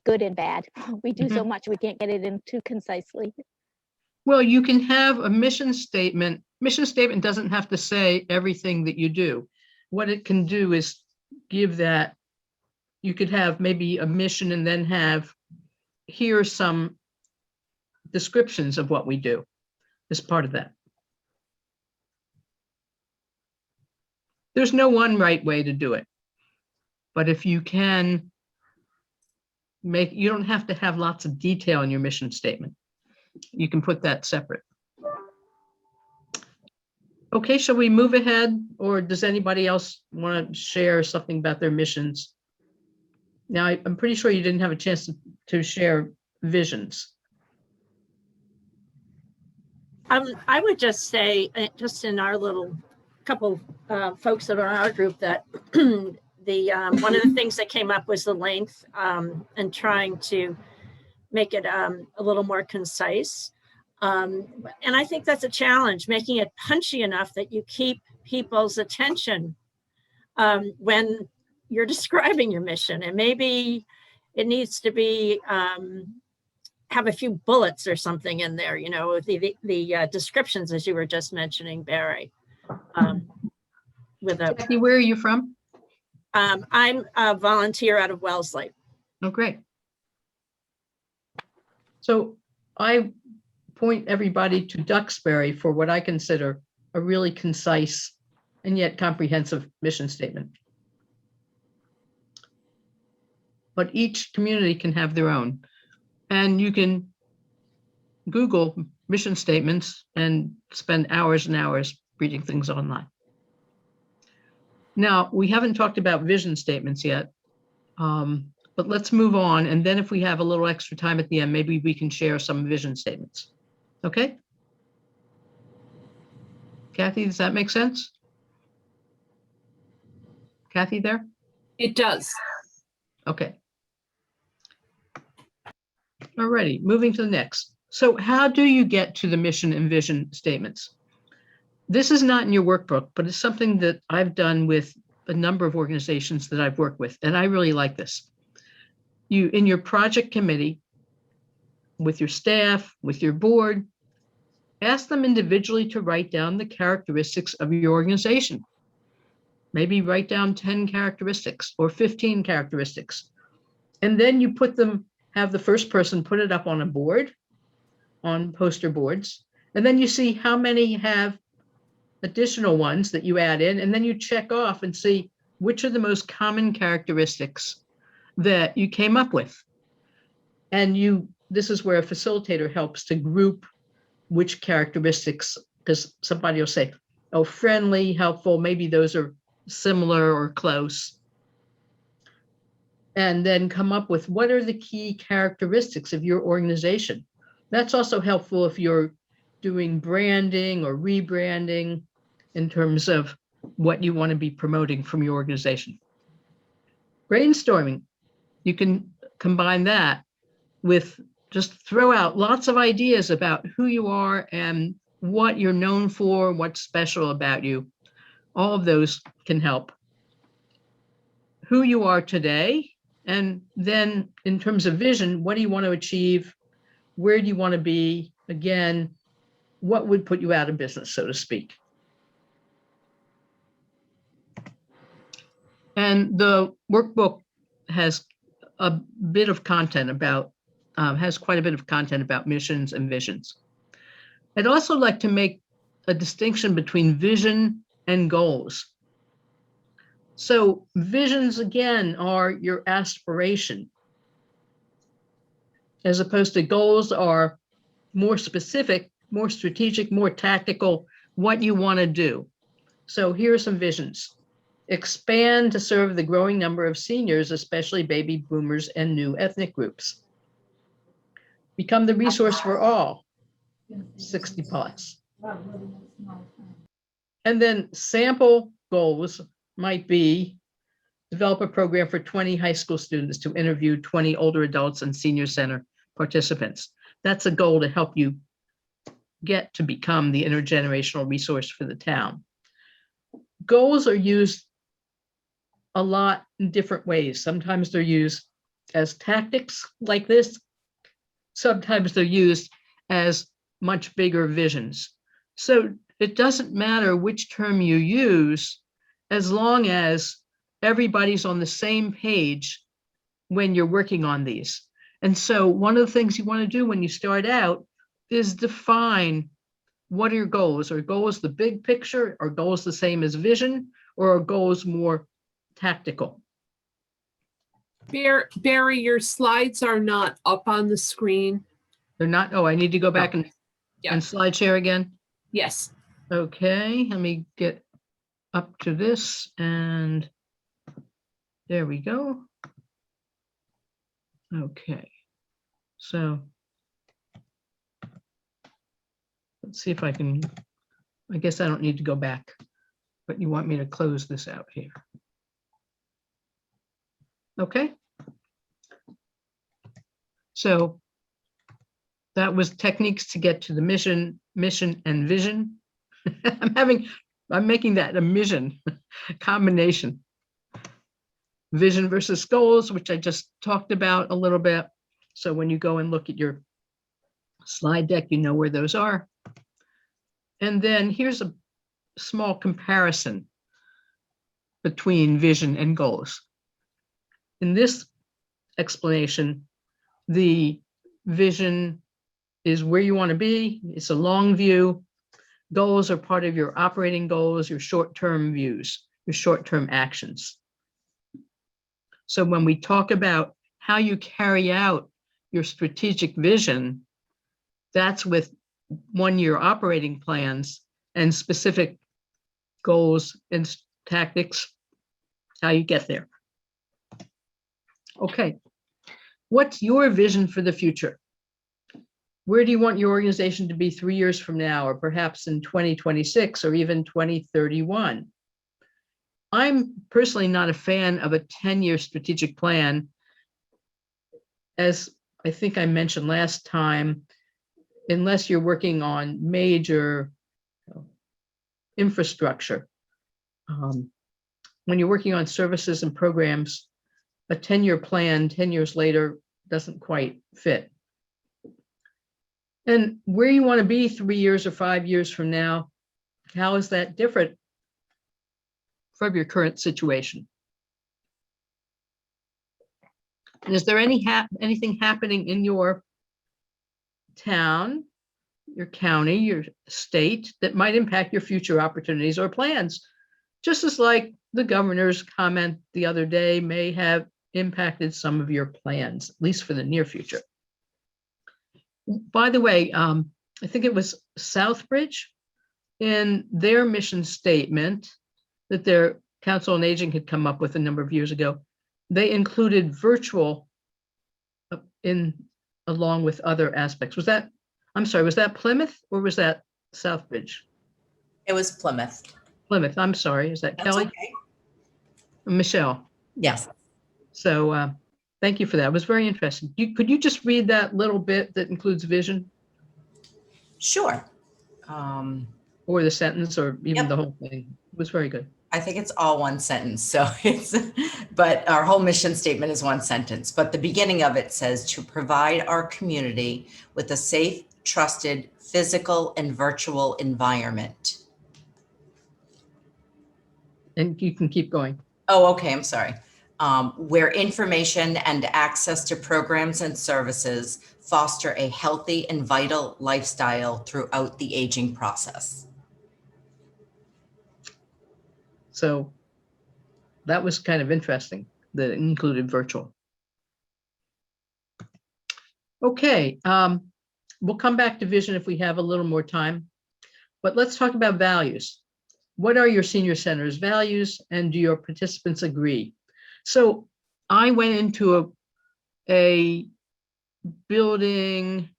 good and bad. We do so much, we can't get it in too concisely. Well, you can have a mission statement. Mission statement doesn't have to say everything that you do. What it can do is give that, you could have maybe a mission and then have, here are some descriptions of what we do as part of that. There's no one right way to do it. But if you can make, you don't have to have lots of detail in your mission statement. You can put that separate. Okay, shall we move ahead, or does anybody else want to share something about their missions? Now, I'm pretty sure you didn't have a chance to share visions. I would just say, just in our little couple folks that are in our group, that one of the things that came up was the length and trying to make it a little more concise. And I think that's a challenge, making it punchy enough that you keep people's attention when you're describing your mission, and maybe it needs to be have a few bullets or something in there, you know, the descriptions, as you were just mentioning, Barry. With a, Jackie, where are you from? I'm a volunteer out of Wellesley. Oh, great. So I point everybody to Duxbury for what I consider a really concise and yet comprehensive mission statement. But each community can have their own. And you can Google mission statements and spend hours and hours reading things online. Now, we haven't talked about vision statements yet, but let's move on. And then if we have a little extra time at the end, maybe we can share some vision statements. Okay? Kathy, does that make sense? Kathy there? It does. Okay. Alrighty, moving to the next. So how do you get to the mission and vision statements? This is not in your workbook, but it's something that I've done with a number of organizations that I've worked with, and I really like this. You, in your project committee, with your staff, with your board, ask them individually to write down the characteristics of your organization. Maybe write down 10 characteristics or 15 characteristics. And then you put them, have the first person put it up on a board, on poster boards, and then you see how many have additional ones that you add in, and then you check off and see which are the most common characteristics that you came up with. And this is where a facilitator helps to group which characteristics, because somebody will say, oh, friendly, helpful, maybe those are similar or close. And then come up with what are the key characteristics of your organization. That's also helpful if you're doing branding or rebranding in terms of what you want to be promoting from your organization. Brainstorming, you can combine that with just throw out lots of ideas about who you are and what you're known for, what's special about you. All of those can help. Who you are today, and then in terms of vision, what do you want to achieve? Where do you want to be? Again, what would put you out of business, so to speak? And the workbook has a bit of content about, has quite a bit of content about missions and visions. I'd also like to make a distinction between vision and goals. So visions, again, are your aspiration, as opposed to goals are more specific, more strategic, more tactical, what you want to do. So here are some visions. Expand to serve the growing number of seniors, especially baby boomers and new ethnic groups. Become the resource for all, 60 plus. And then sample goals might be develop a program for 20 high school students to interview 20 older adults and senior center participants. That's a goal to help you get to become the intergenerational resource for the town. Goals are used a lot in different ways. Sometimes they're used as tactics like this. Sometimes they're used as much bigger visions. So it doesn't matter which term you use, as long as everybody's on the same page when you're working on these. And so one of the things you want to do when you start out is define what are your goals. Are goals the big picture? Are goals the same as vision? Or are goals more tactical? Barry, your slides are not up on the screen. They're not, oh, I need to go back and slide share again? Yes. Okay, let me get up to this, and there we go. Okay, so let's see if I can, I guess I don't need to go back, but you want me to close this out here. Okay. So that was techniques to get to the mission and vision. I'm making that a mission combination. vision versus goals, which I just talked about a little bit. So when you go and look at your slide deck, you know where those are. And then here's a small comparison between vision and goals. In this explanation, the vision is where you want to be. It's a long view. Goals are part of your operating goals, your short-term views, your short-term actions. So when we talk about how you carry out your strategic vision, that's with one-year operating plans and specific goals and tactics, how you get there. Okay, what's your vision for the future? Where do you want your organization to be 3 years from now, or perhaps in 2026 or even 2031? I'm personally not a fan of a 10-year strategic plan. As I think I mentioned last time, unless you're working on major infrastructure. When you're working on services and programs, a 10-year plan 10 years later doesn't quite fit. And where you want to be 3 years or 5 years from now, how is that different from your current situation? And is there anything happening in your town, your county, your state that might impact your future opportunities or plans? Just as like the governor's comment the other day may have impacted some of your plans, at least for the near future. By the way, I think it was Southbridge in their mission statement that their Council on Aging had come up with a number of years ago. They included virtual along with other aspects. Was that, I'm sorry, was that Plymouth or was that Southbridge? It was Plymouth. Plymouth, I'm sorry. Is that That's Kelly? okay. Michelle. Yes. So thank you for that. It was very interesting. Could you just read that little bit that includes vision? Sure. Or the sentence or even Yep. the whole thing? It was very good. I think it's all one sentence. So but our whole mission statement is one sentence. But the beginning of it says to provide our community with a safe, trusted, physical and virtual environment. And you can keep going. Oh, okay. I'm sorry. Where information and access to programs and services foster a healthy and vital lifestyle throughout the aging process. So that was kind of interesting that it included virtual. Okay, we'll come back to vision if we have a little more time, but let's talk about values. What are your senior center's values and do your participants agree? So I went into a building,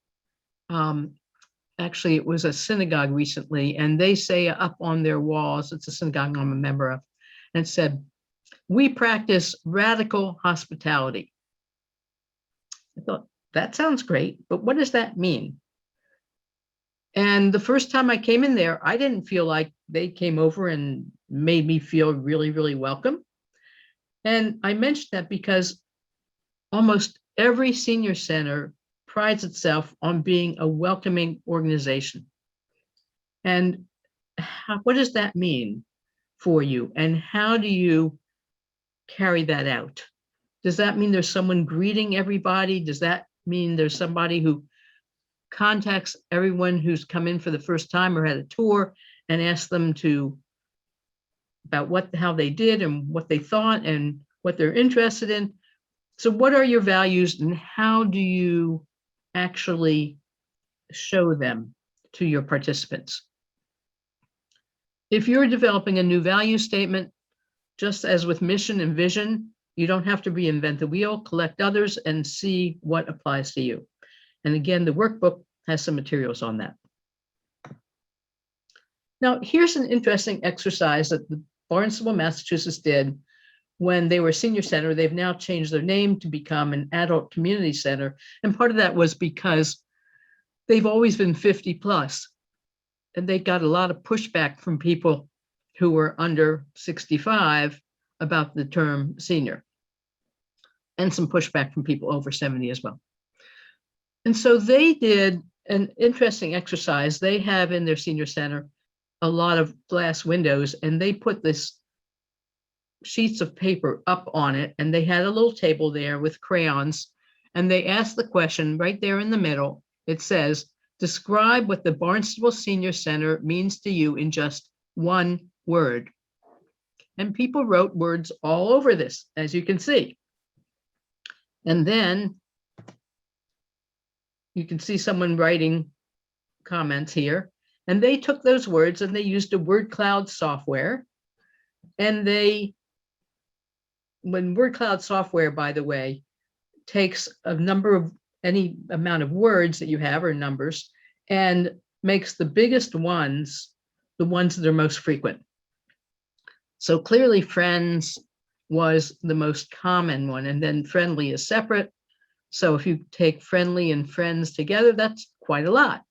actually it was a synagogue recently, and they say up on their walls, it's a synagogue I'm a member of, and said, we practice radical hospitality. I thought, that sounds great, but what does that mean? And the first time I came in there, I didn't feel like they came over and made me feel really, really welcome. And I mentioned that because almost every senior center prides itself on being a welcoming organization. And what does that mean for you? And how do you carry that out? Does that mean there's someone greeting everybody? Does that mean there's somebody who contacts everyone who's come in for the first time or had a tour and asks them about how they did and what they thought and what they're interested in? So what are your values and how do you actually show them to your participants? If you're developing a new value statement, just as with mission and vision, you don't have to reinvent the wheel, collect others and see what applies to you. And again, the workbook has some materials on that. Now, here's an interesting exercise that the Barnstable, Massachusetts did when they were a senior center. They've now changed their name to become an adult community center. And part of that was because they've always been 50 plus. And they got a lot of pushback from people who were under 65 about the term senior. and some pushback from people over 70 as well. And so they did an interesting exercise. They have in their senior center a lot of glass windows, and they put this sheets of paper up on it, and they had a little table there with crayons, and they asked the question right there in the middle. It says, describe what the Barnstable Senior Center means to you in just one word. And people wrote words all over this, as you can see. And then you can see someone writing comments here, and they took those words and they used a word cloud software. And when word cloud software, by the way, takes a number of any amount of words that you have or numbers and makes the biggest ones the ones that are most frequent. So clearly friends was the most common one, and then friendly is separate. So if you take friendly and friends together, that's quite a lot.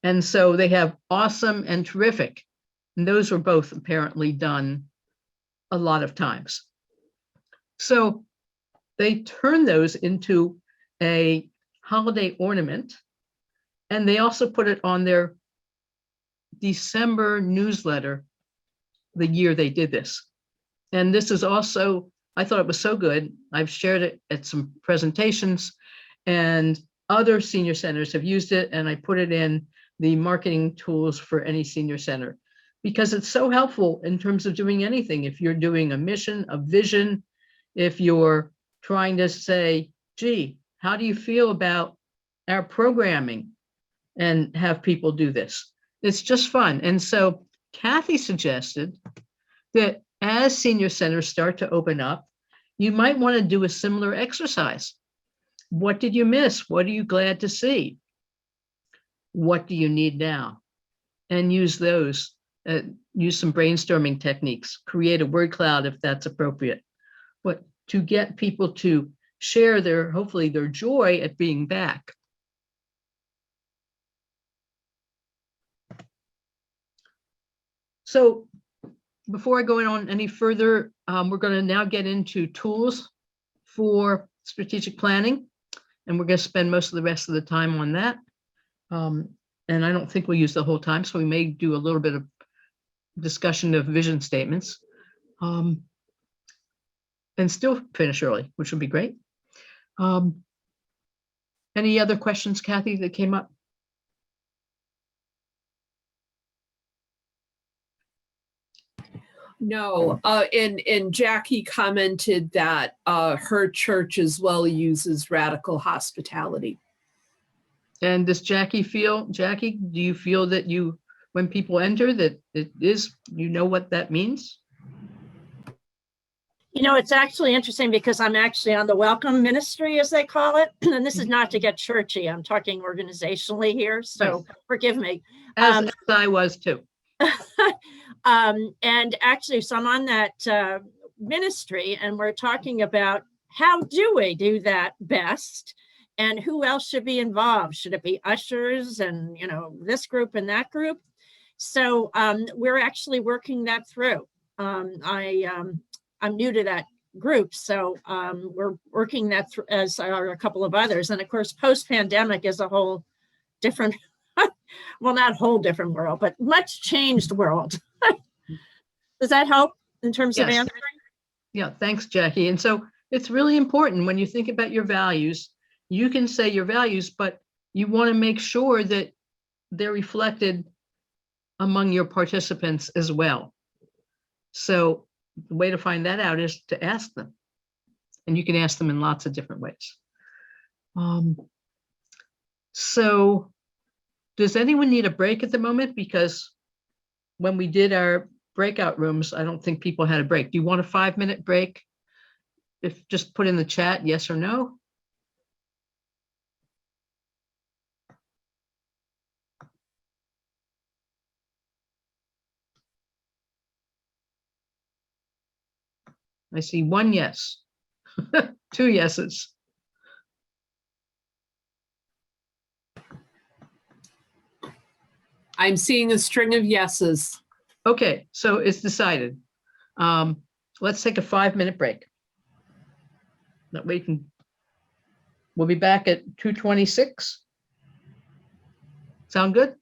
And so they have awesome and terrific. And those were both apparently done a lot of times. So they turned those into a holiday ornament, and they also put it on their December newsletter the year they did this. And this is also, I thought it was so good. I've shared it at some presentations, and other senior centers have used it, and I put it in the marketing tools for any senior center because it's so helpful in terms of doing anything. If you're doing a mission, a vision, if you're trying to say, gee, how do you feel about our programming, and have people do this? It's just fun. And so Kathy suggested that as senior centers start to open up, you might want to do a similar exercise. What did you miss? What are you glad to see? What do you need now? And use those, use some brainstorming techniques, create a word cloud if that's appropriate. But to get people to share their, hopefully their joy at being back. So before I go on any further, we're going to now get into tools for strategic planning, and we're going to spend most of the rest of the time on that. And I don't think we'll use the whole time, so we may do a little bit of discussion of vision statements, and still finish early, which would be great. Any other questions, Kathy, that came up? No, and Jackie commented that her church as well uses radical hospitality. And does Jackie, do you feel that you, when people enter, that it is, you know what that means? You know, it's actually interesting because I'm actually on the welcome ministry, as they call it. And this is not to get churchy. I'm talking organizationally here, so forgive me. As I was too. And actually, so I'm on that ministry, and we're talking about how do we do that best, and who else should be involved? Should it be ushers and, you know, this group and that group? So we're actually working that through. I'm new to that group, so we're working that through, as are a couple of others. And of course, post-pandemic is a whole different, well, not a whole different world, but much changed world. Does that help in terms of answering? Yeah, thanks, Jackie. And so it's really important when you think about your values, you can say your values, but you want to make sure that they're reflected among your participants as well. So the way to find that out is to ask them. And you can ask them in lots of different ways. So does anyone need a break at the moment? Because when we did our breakout rooms, I don't think people had a break. Do you want a 5-minute break? If just put in the chat, yes or no. I see 1 yes, 2 yeses. I'm seeing a string of yeses. Okay, so it's decided. Let's take a 5-minute break. That we can, we'll be back at 2:26. Sound good?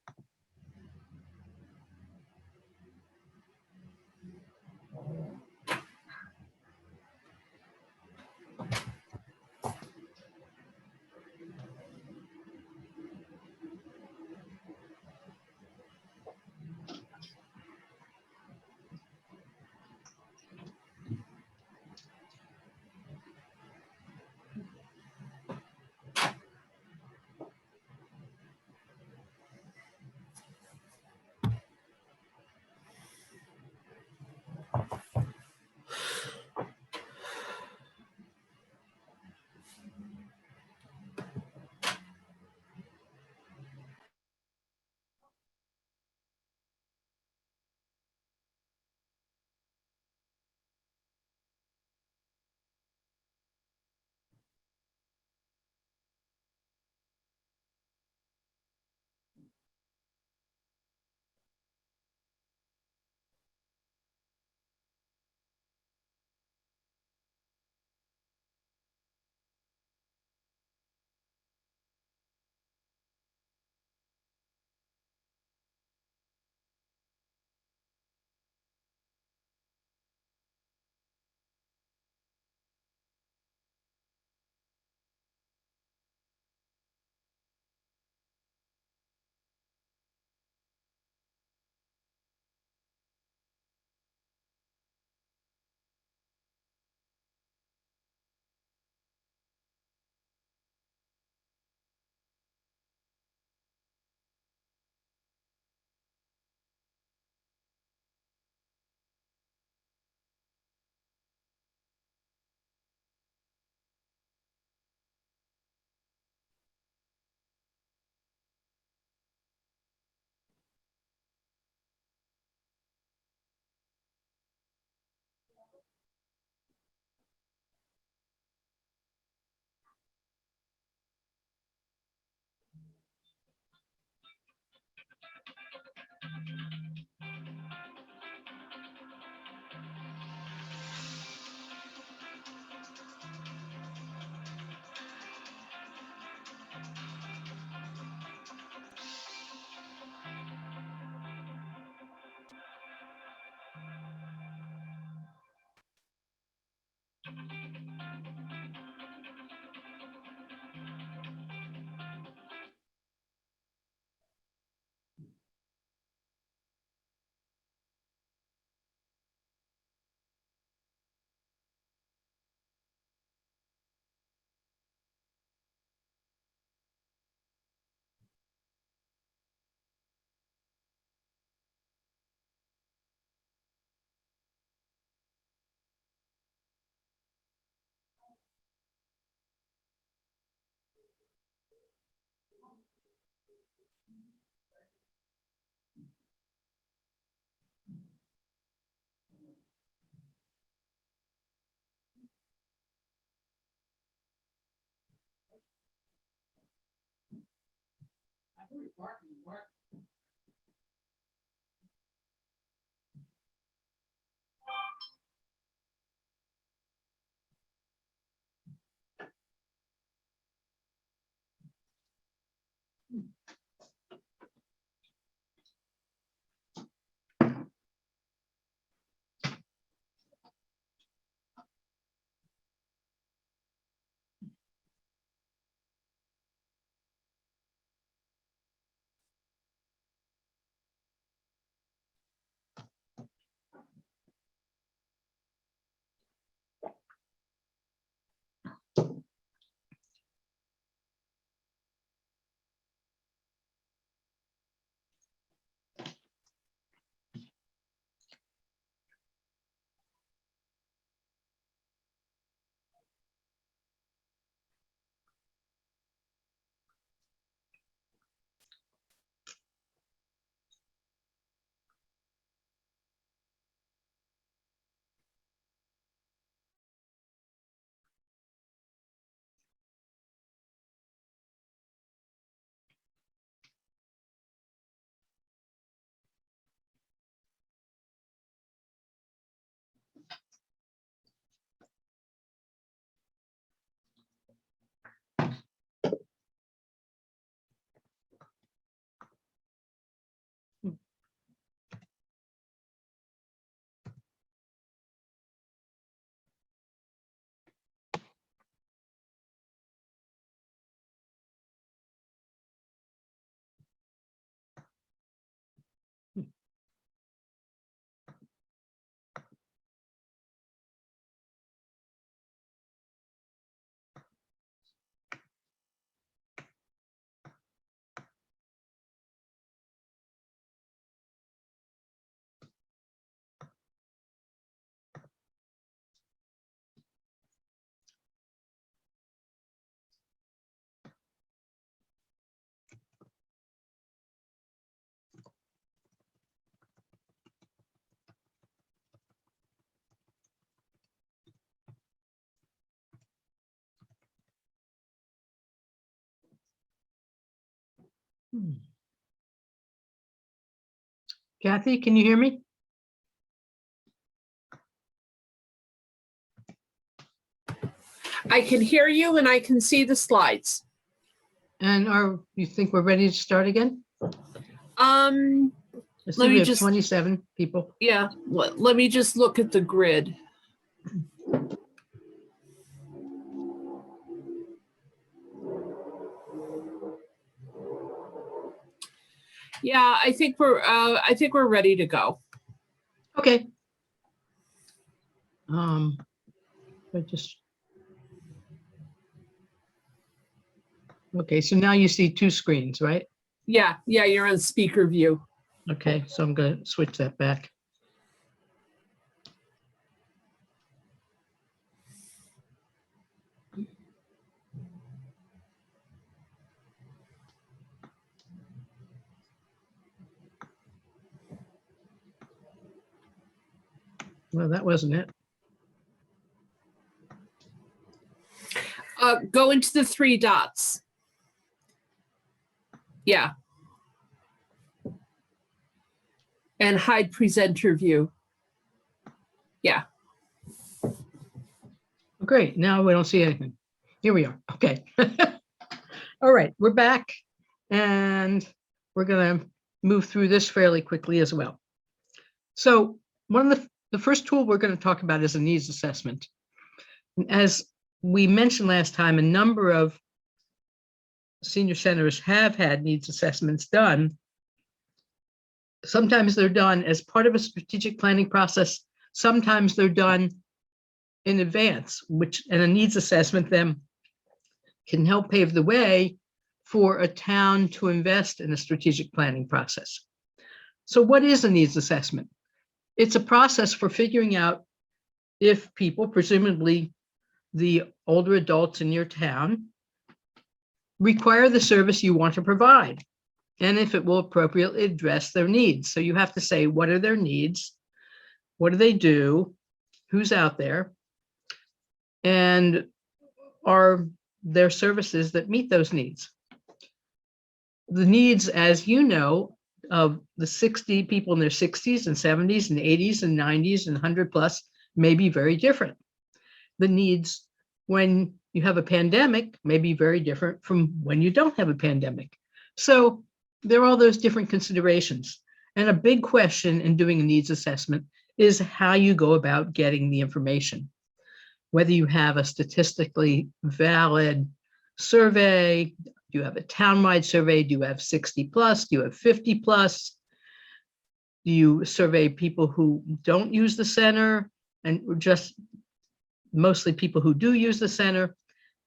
Kathy, can you hear me? I can hear you and I can see the slides. And you think we're ready to start again? Let's Let see, me we have just- 27 people. Yeah, let me just look at the grid. Yeah, I think we're ready to go. Okay. Okay, so now you see two screens, right? Yeah, you're on speaker view. Okay, so I'm going to switch that back. Well, that wasn't it. Go into the three dots. Yeah. And hide presenter view. Yeah. Great, now we don't see anything. Here we are, okay. All right, we're back and we're gonna move through this fairly quickly as well. So one of the first tool we're gonna talk about is a needs assessment. As we mentioned last time, a number of senior centers have had needs assessments done. Sometimes they're done as part of a strategic planning process. Sometimes they're done in advance, and a needs assessment then can help pave the way for a town to invest in a strategic planning process. So what is a needs assessment? It's a process for figuring out if people, presumably the older adults in your town, require the service you want to provide, and if it will appropriately address their needs. So you have to say, what are their needs? What do they do? Who's out there? And are there services that meet those needs? The needs, as you know, of the 60 people in their 60s and 70s and 80s and 90s and 100 plus may be very different. The needs when you have a pandemic may be very different from when you don't have a pandemic. So there are all those different considerations. And a big question in doing a needs assessment is how you go about getting the information. Whether you have a statistically valid survey, do you have a townwide survey? Do you have 60 plus? Do you have 50 plus? Do you survey people who don't use the center and just mostly people who do use the center?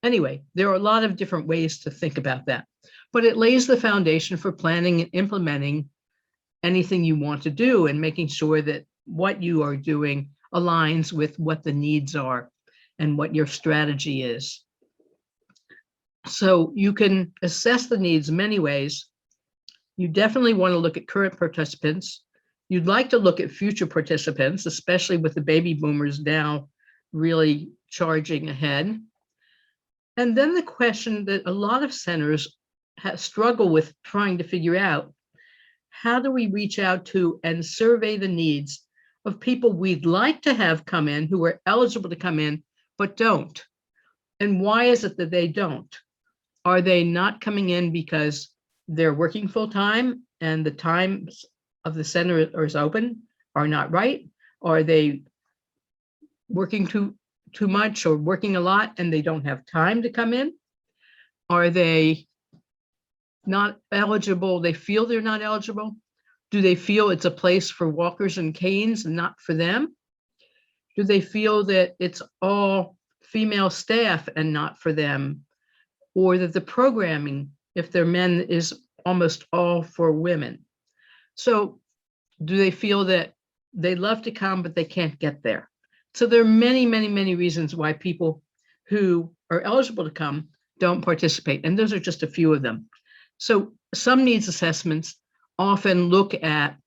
Anyway, there are a lot of different ways to think about that, but it lays the foundation for planning and implementing anything you want to do and making sure that what you are doing aligns with what the needs are and what your strategy is. So you can assess the needs many ways. You definitely want to look at current participants. You'd like to look at future participants, especially with the baby boomers now really charging ahead. And then the question that a lot of centers struggle with trying to figure out, how do we reach out to and survey the needs of people we'd like to have come in, who are eligible to come in, but don't? And why is it that they don't? Are they not coming in because they're working full time and the times of the center is open are not right? Are they working too much or working a lot and they don't have time to come in? Are they not eligible? They feel they're not eligible? Do they feel it's a place for walkers and canes and not for them? Do they feel that it's all female staff and not for them? Or that the programming, if they're men, is almost all for women? So do they feel that they love to come, but they can't get there? So there are many, many, many reasons why people who are eligible to come don't participate. And those are just a few of them. So some needs assessments often look at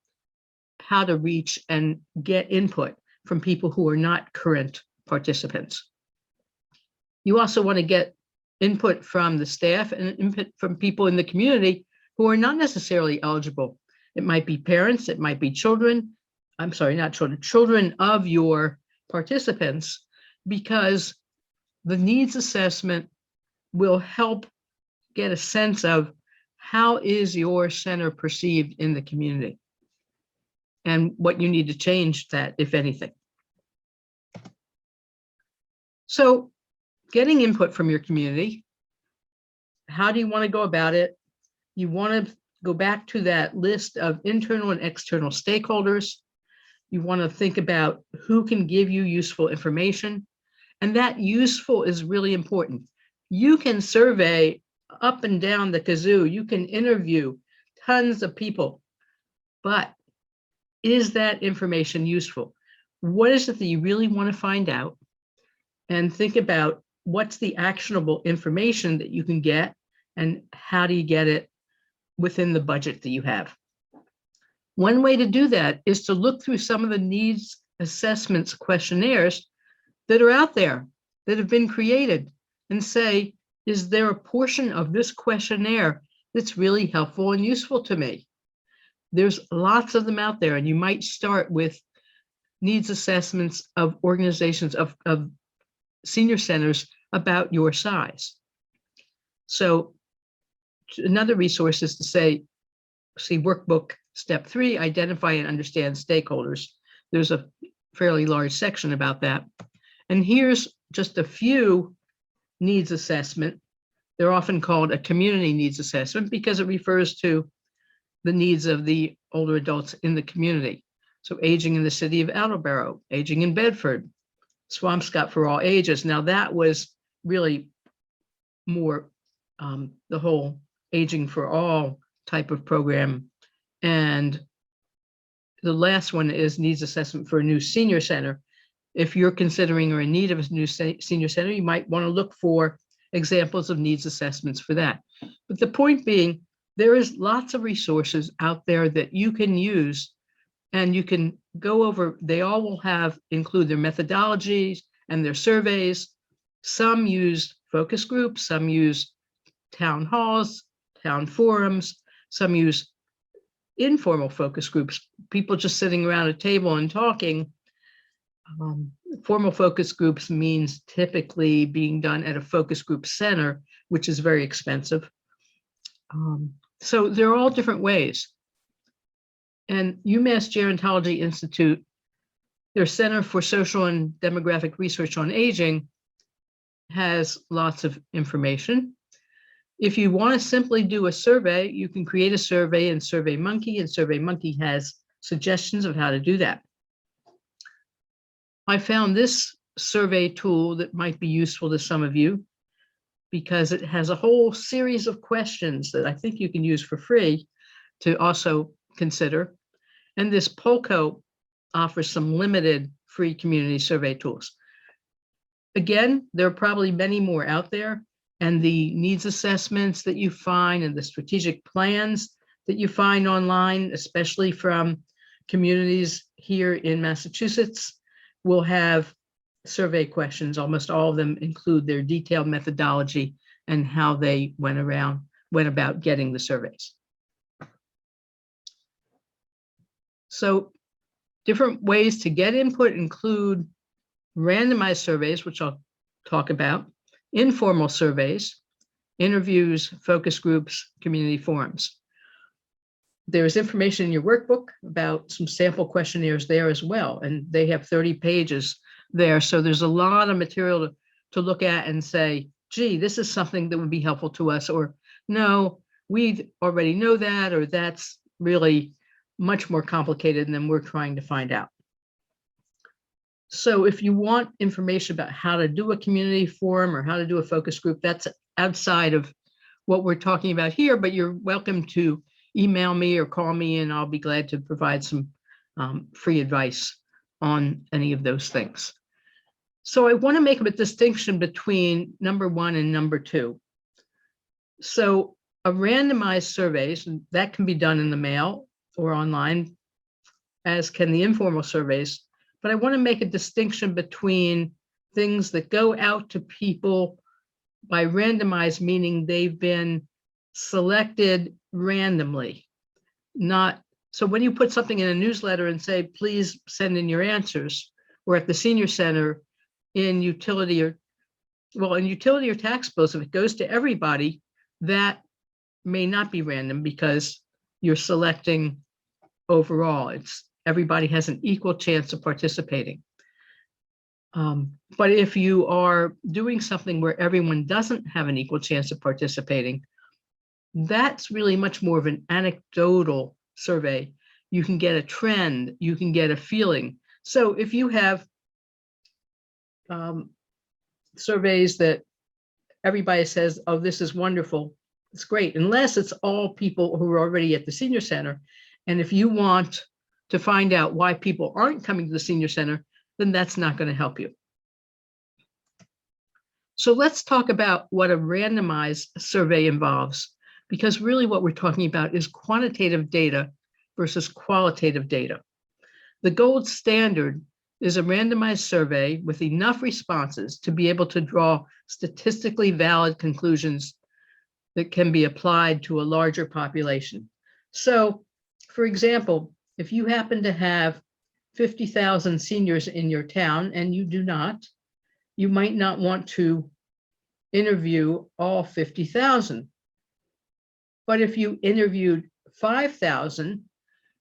how to reach and get input from people who are not current participants. You also want to get input from the staff and input from people in the community who are not necessarily eligible. It might be parents, it might be children. I'm sorry, not children, children of your participants, because the needs assessment will help get a sense of how is your center perceived in the community and what you need to change that, if anything. So getting input from your community, how do you want to go about it? You want to go back to that list of internal and external stakeholders. You want to think about who can give you useful information. And that useful is really important. You can survey up and down the kazoo. You can interview tons of people, but is that information useful? What is it that you really want to find out? And think about what's the actionable information that you can get and how do you get it within the budget that you have. One way to do that is to look through some of the needs assessments questionnaires that are out there that have been created and say, is there a portion of this questionnaire that's really helpful and useful to me? There's lots of them out there, and you might start with needs assessments of organizations of senior centers about your size. So another resource is to say, see workbook step 3, identify and understand stakeholders. There's a fairly large section about that. And here's just a few needs assessment. They're often called a community needs assessment because it refers to the needs of the older adults in the community. So aging in the city of Attleboro, aging in Bedford, Swampscott for all ages. Now that was really more the whole aging for all type of program. And the last one is needs assessment for a new senior center. If you're considering or in need of a new senior center, you might want to look for examples of needs assessments for that. But the point being, there is lots of resources out there that you can use, and you can go over, they all will include their methodologies and their surveys. Some use focus groups, some use town halls, town forums, some use informal focus groups, people just sitting around a table and talking. Formal focus groups means typically being done at a focus group center, which is very expensive. So there are all different ways. And UMass Gerontology Institute, their Center for Social and Demographic Research on Aging, has lots of information. If you want to simply do a survey, you can create a survey in SurveyMonkey, and SurveyMonkey has suggestions of how to do that. I found this survey tool that might be useful to some of you because it has a whole series of questions that I think you can use for free to also consider. And this Polko offers some limited free community survey tools. Again, there are probably many more out there, and the needs assessments that you find and the strategic plans that you find online, especially from communities here in Massachusetts, will have survey questions. Almost all of them include their detailed methodology and how they went about getting the surveys. So different ways to get input include randomized surveys, which I'll talk about, informal surveys, interviews, focus groups, community forums. There's information in your workbook about some sample questionnaires there as well, and they have 30 pages there. So there's a lot of material to look at and say, gee, this is something that would be helpful to us, or no, we already know that, or that's really much more complicated than we're trying to find out. So if you want information about how to do a community forum or how to do a focus group, that's outside of what we're talking about here, but you're welcome to email me or call me, and I'll be glad to provide some free advice on any of those things. So I want to make a distinction between number 1 and number 2. So a randomized surveys, that can be done in the mail or online, as can the informal surveys. But I want to make a distinction between things that go out to people by randomized, meaning they've been selected randomly, not, so when you put something in a newsletter and say, please send in your answers, or at the senior center in utility or, well, in utility or tax bills, if it goes to everybody, that may not be random because you're selecting overall. It's everybody has an equal chance of participating. But if you are doing something where everyone doesn't have an equal chance of participating, that's really much more of an anecdotal survey. You can get a trend, you can get a feeling. So if you have surveys that everybody says, oh, this is wonderful, it's great, unless it's all people who are already at the senior center. And if you want to find out why people aren't coming to the senior center, then that's not going to help you. So let's talk about what a randomized survey involves, because really what we're talking about is quantitative data versus qualitative data. The gold standard is a randomized survey with enough responses to be able to draw statistically valid conclusions that can be applied to a larger population. So, for example, if you happen to have 50,000 seniors in your town and you do not, you might not want to interview all 50,000. But if you interviewed 5,000,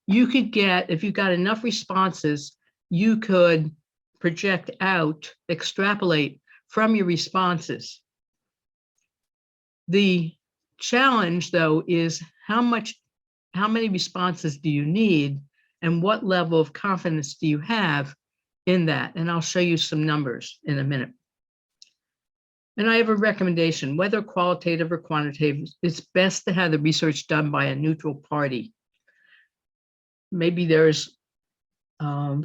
you could get, if you got enough responses, you could project out, extrapolate from your responses. The challenge, though, is how many responses do you need and what level of confidence do you have in that? And I'll show you some numbers in a minute. And I have a recommendation, whether qualitative or quantitative, it's best to have the research done by a neutral party. Maybe there's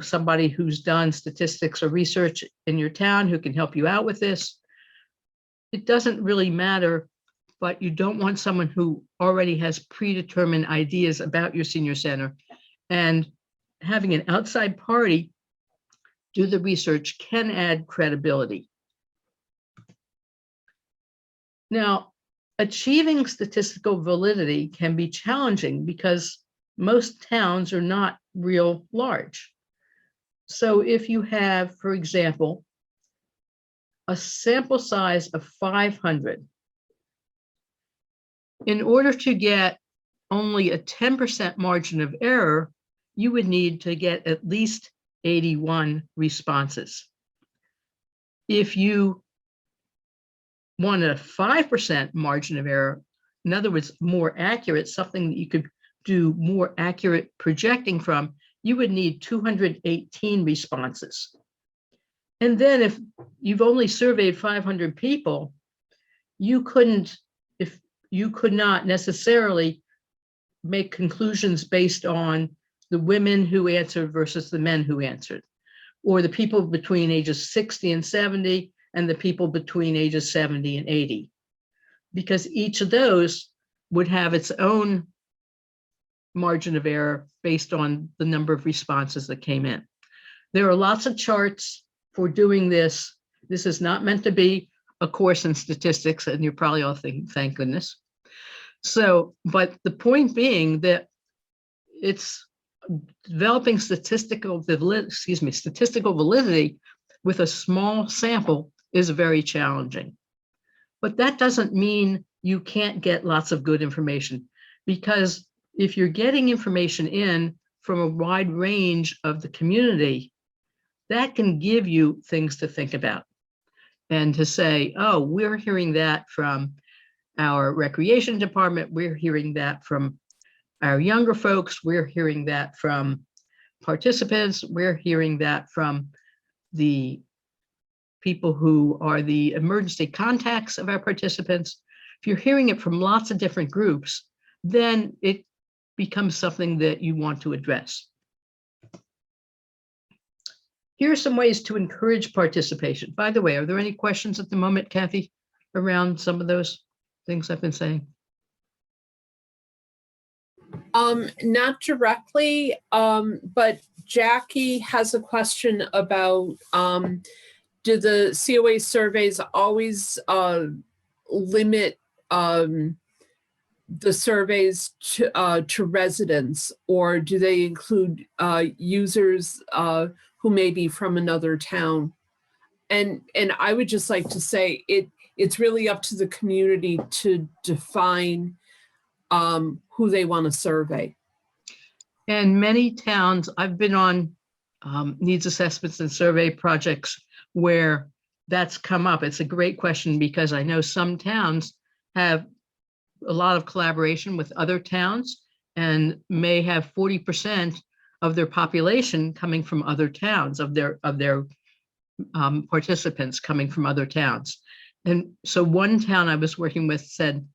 somebody who's done statistics or research in your town who can help you out with this. It doesn't really matter, but you don't want someone who already has predetermined ideas about your senior center, and having an outside party do the research can add credibility. Now, achieving statistical validity can be challenging because most towns are not real large. So if you have, for example, a sample size of 500, in order to get only a 10% margin of error, you would need to get at least 81 responses. If you wanted a 5% margin of error, in other words, more accurate, something that you could do more accurate projecting from, you would need 218 responses. And then if you've only surveyed 500 people, you could not necessarily make conclusions based on the women who answered versus the men who answered, or the people between ages 60 and 70 and the people between ages 70 and 80, because each of those would have its own margin of error based on the number of responses that came in. There are lots of charts for doing this. This is not meant to be a course in statistics, and you're probably all thinking, thank goodness. So, but the point being that it's developing statistical validity with a small sample is very challenging. But that doesn't mean you can't get lots of good information, because if you're getting information in from a wide range of the community, that can give you things to think about and to say, oh, we're hearing that from our recreation department, we're hearing that from our younger folks, we're hearing that from participants, we're hearing that from the people who are the emergency contacts of our participants. If you're hearing it from lots of different groups, then it becomes something that you want to address. Here are some ways to encourage participation. By the way, are there any questions at the moment, Kathy, around some of those things I've been saying? Not directly, but Jackie has a question about, do the COA surveys always limit the surveys to residents, or do they include users who may be from another town? And I would just like to say it's really up to the community to define who they want to survey. And many towns, I've been on needs assessments and survey projects where that's come up. It's a great question because I know some towns have a lot of collaboration with other towns and may have 40% of their population coming from other towns, of their participants coming from other towns. And so one town I was working with said,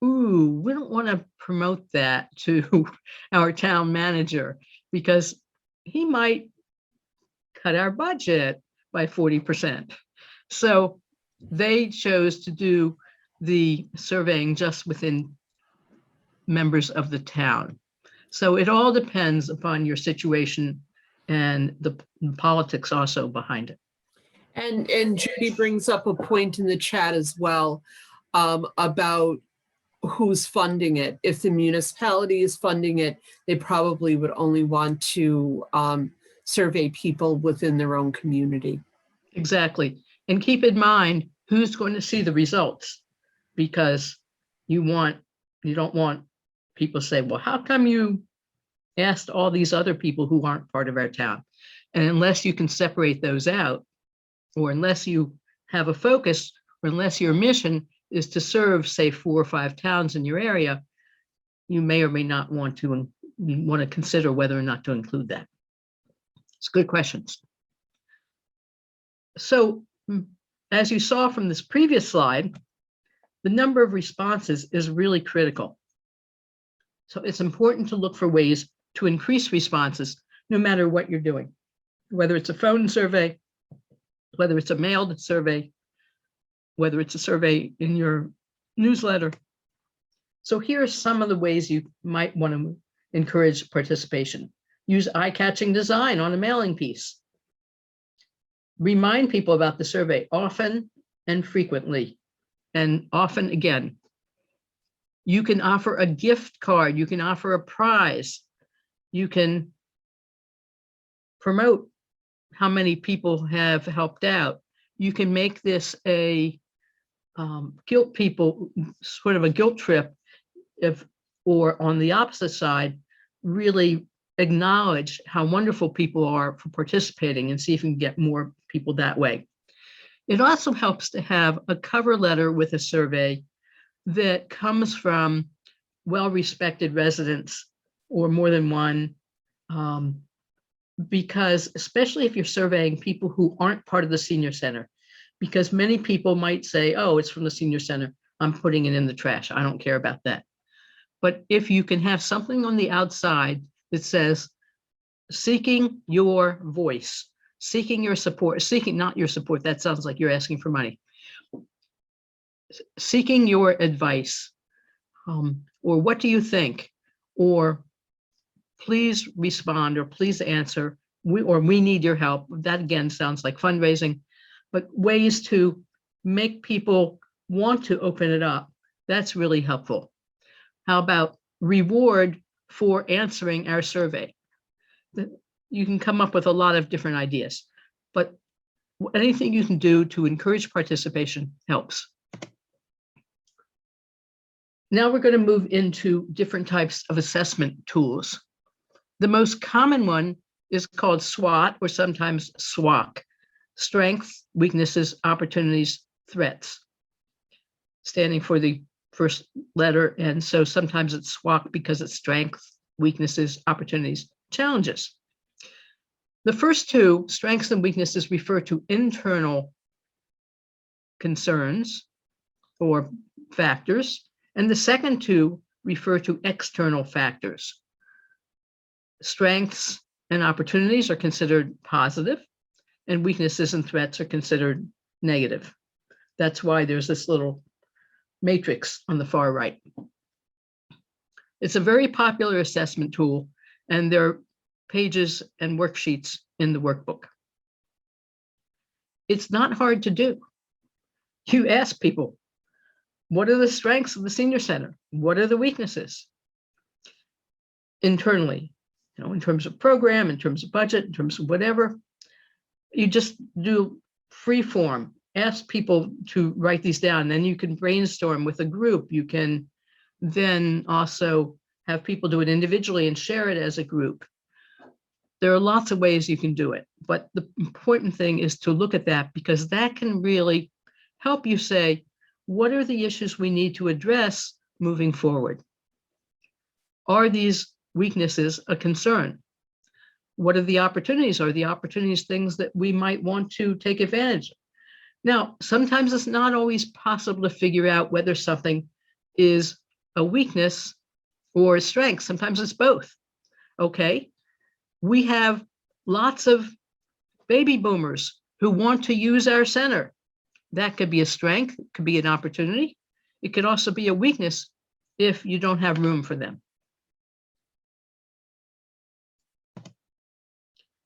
ooh, we don't want to promote that to our town manager because he might cut our budget by 40%. So they chose to do the surveying just within members of the town. So it all depends upon your situation and the politics also behind it. And Judy brings up a point in the chat as well about who's funding it. If the municipality is funding it, they probably would only want to survey people within their own community. Exactly. And keep in mind who's going to see the results, because you don't want people to say, well, how come you asked all these other people who aren't part of our town? And unless you can separate those out, or unless you have a focus, or unless your mission is to serve, say, 4 or 5 towns in your area, you may or may not want to consider whether or not to include that. It's good questions. So as you saw from this previous slide, the number of responses is really critical. So it's important to look for ways to increase responses, no matter what you're doing, whether it's a phone survey, whether it's a mailed survey, whether it's a survey in your newsletter. So here are some of the ways you might want to encourage participation. Use eye-catching design on a mailing piece. Remind people about the survey often and frequently, and often again. You can offer a gift card, you can offer a prize, you can promote how many people have helped out. You can make this a guilt people, sort of a guilt trip, or on the opposite side, really acknowledge how wonderful people are for participating and see if you can get more people that way. It also helps to have a cover letter with a survey that comes from well-respected residents or more than one, because especially if you're surveying people who aren't part of the senior center, because many people might say, oh, it's from the senior center, I'm putting it in the trash, I don't care about that. But if you can have something on the outside that says, seeking your voice, seeking your support, seeking not your support, that sounds like you're asking for money. Seeking your advice, or what do you think? Or please respond, or please answer, we need your help. That again sounds like fundraising, but ways to make people want to open it up, that's really helpful. How about reward for answering our survey? You can come up with a lot of different ideas, but anything you can do to encourage participation helps. Now we're going to move into different types of assessment tools. The most common one is called SWOT, or sometimes SWOC, strengths, weaknesses, opportunities, threats, standing for the first letter. And so sometimes it's SWOC because it's strengths, weaknesses, opportunities, challenges. The first two, strengths and weaknesses, refer to internal concerns or factors, and the second two refer to external factors. Strengths and opportunities are considered positive, and weaknesses and threats are considered negative. That's why there's this little matrix on the far right. It's a very popular assessment tool, and there are pages and worksheets in the workbook. It's not hard to do. You ask people, What are the strengths of the senior center? What are the weaknesses? Internally, in terms of program, in terms of budget, in terms of whatever. You just do free form, ask people to write these down, then you can brainstorm with a group. You can then also have people do it individually and share it as a group. There are lots of ways you can do it, but the important thing is to look at that, because that can really help you say, what are the issues we need to address moving forward? Are these weaknesses a concern? What are the opportunities? Are the opportunities things that we might want to take advantage of? Now, sometimes it's not always possible to figure out whether something is a weakness or a strength. Sometimes it's both. Okay, we have lots of baby boomers who want to use our center. That could be a strength, it could be an opportunity. It could also be a weakness if you don't have room for them.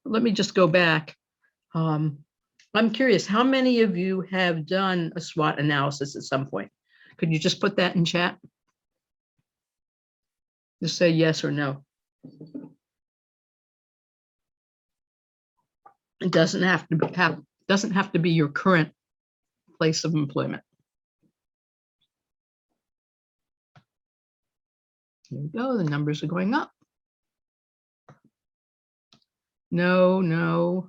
Let me just go back. I'm curious, how many of you have done a SWOT analysis at some point? Could you just put that in chat? Just say yes or no. It doesn't have to be your current place of employment. Here we go, the numbers are going up. No, no.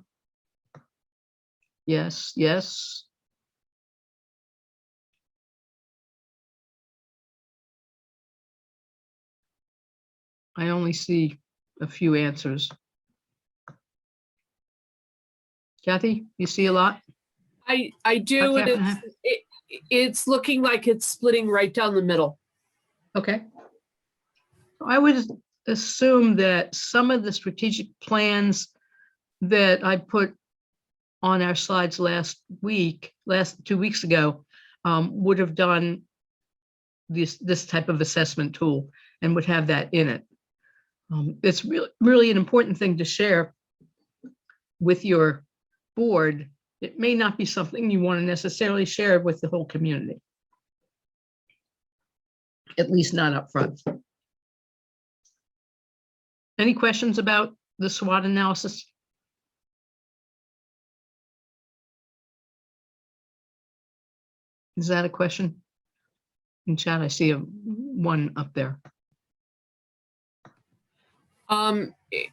Yes, yes. I only see a few answers. Kathy, you see a lot? I do, and it's looking like it's splitting right down the middle. Okay. I would assume that some of the strategic plans that I put on our slides last 2 weeks ago, would have done this type of assessment tool and would have that in it. It's really an important thing to share with your board. It may not be something you want to necessarily share with the whole community, at least not up front. Any questions about the SWOT analysis? Is that a question? In chat, I see one up there.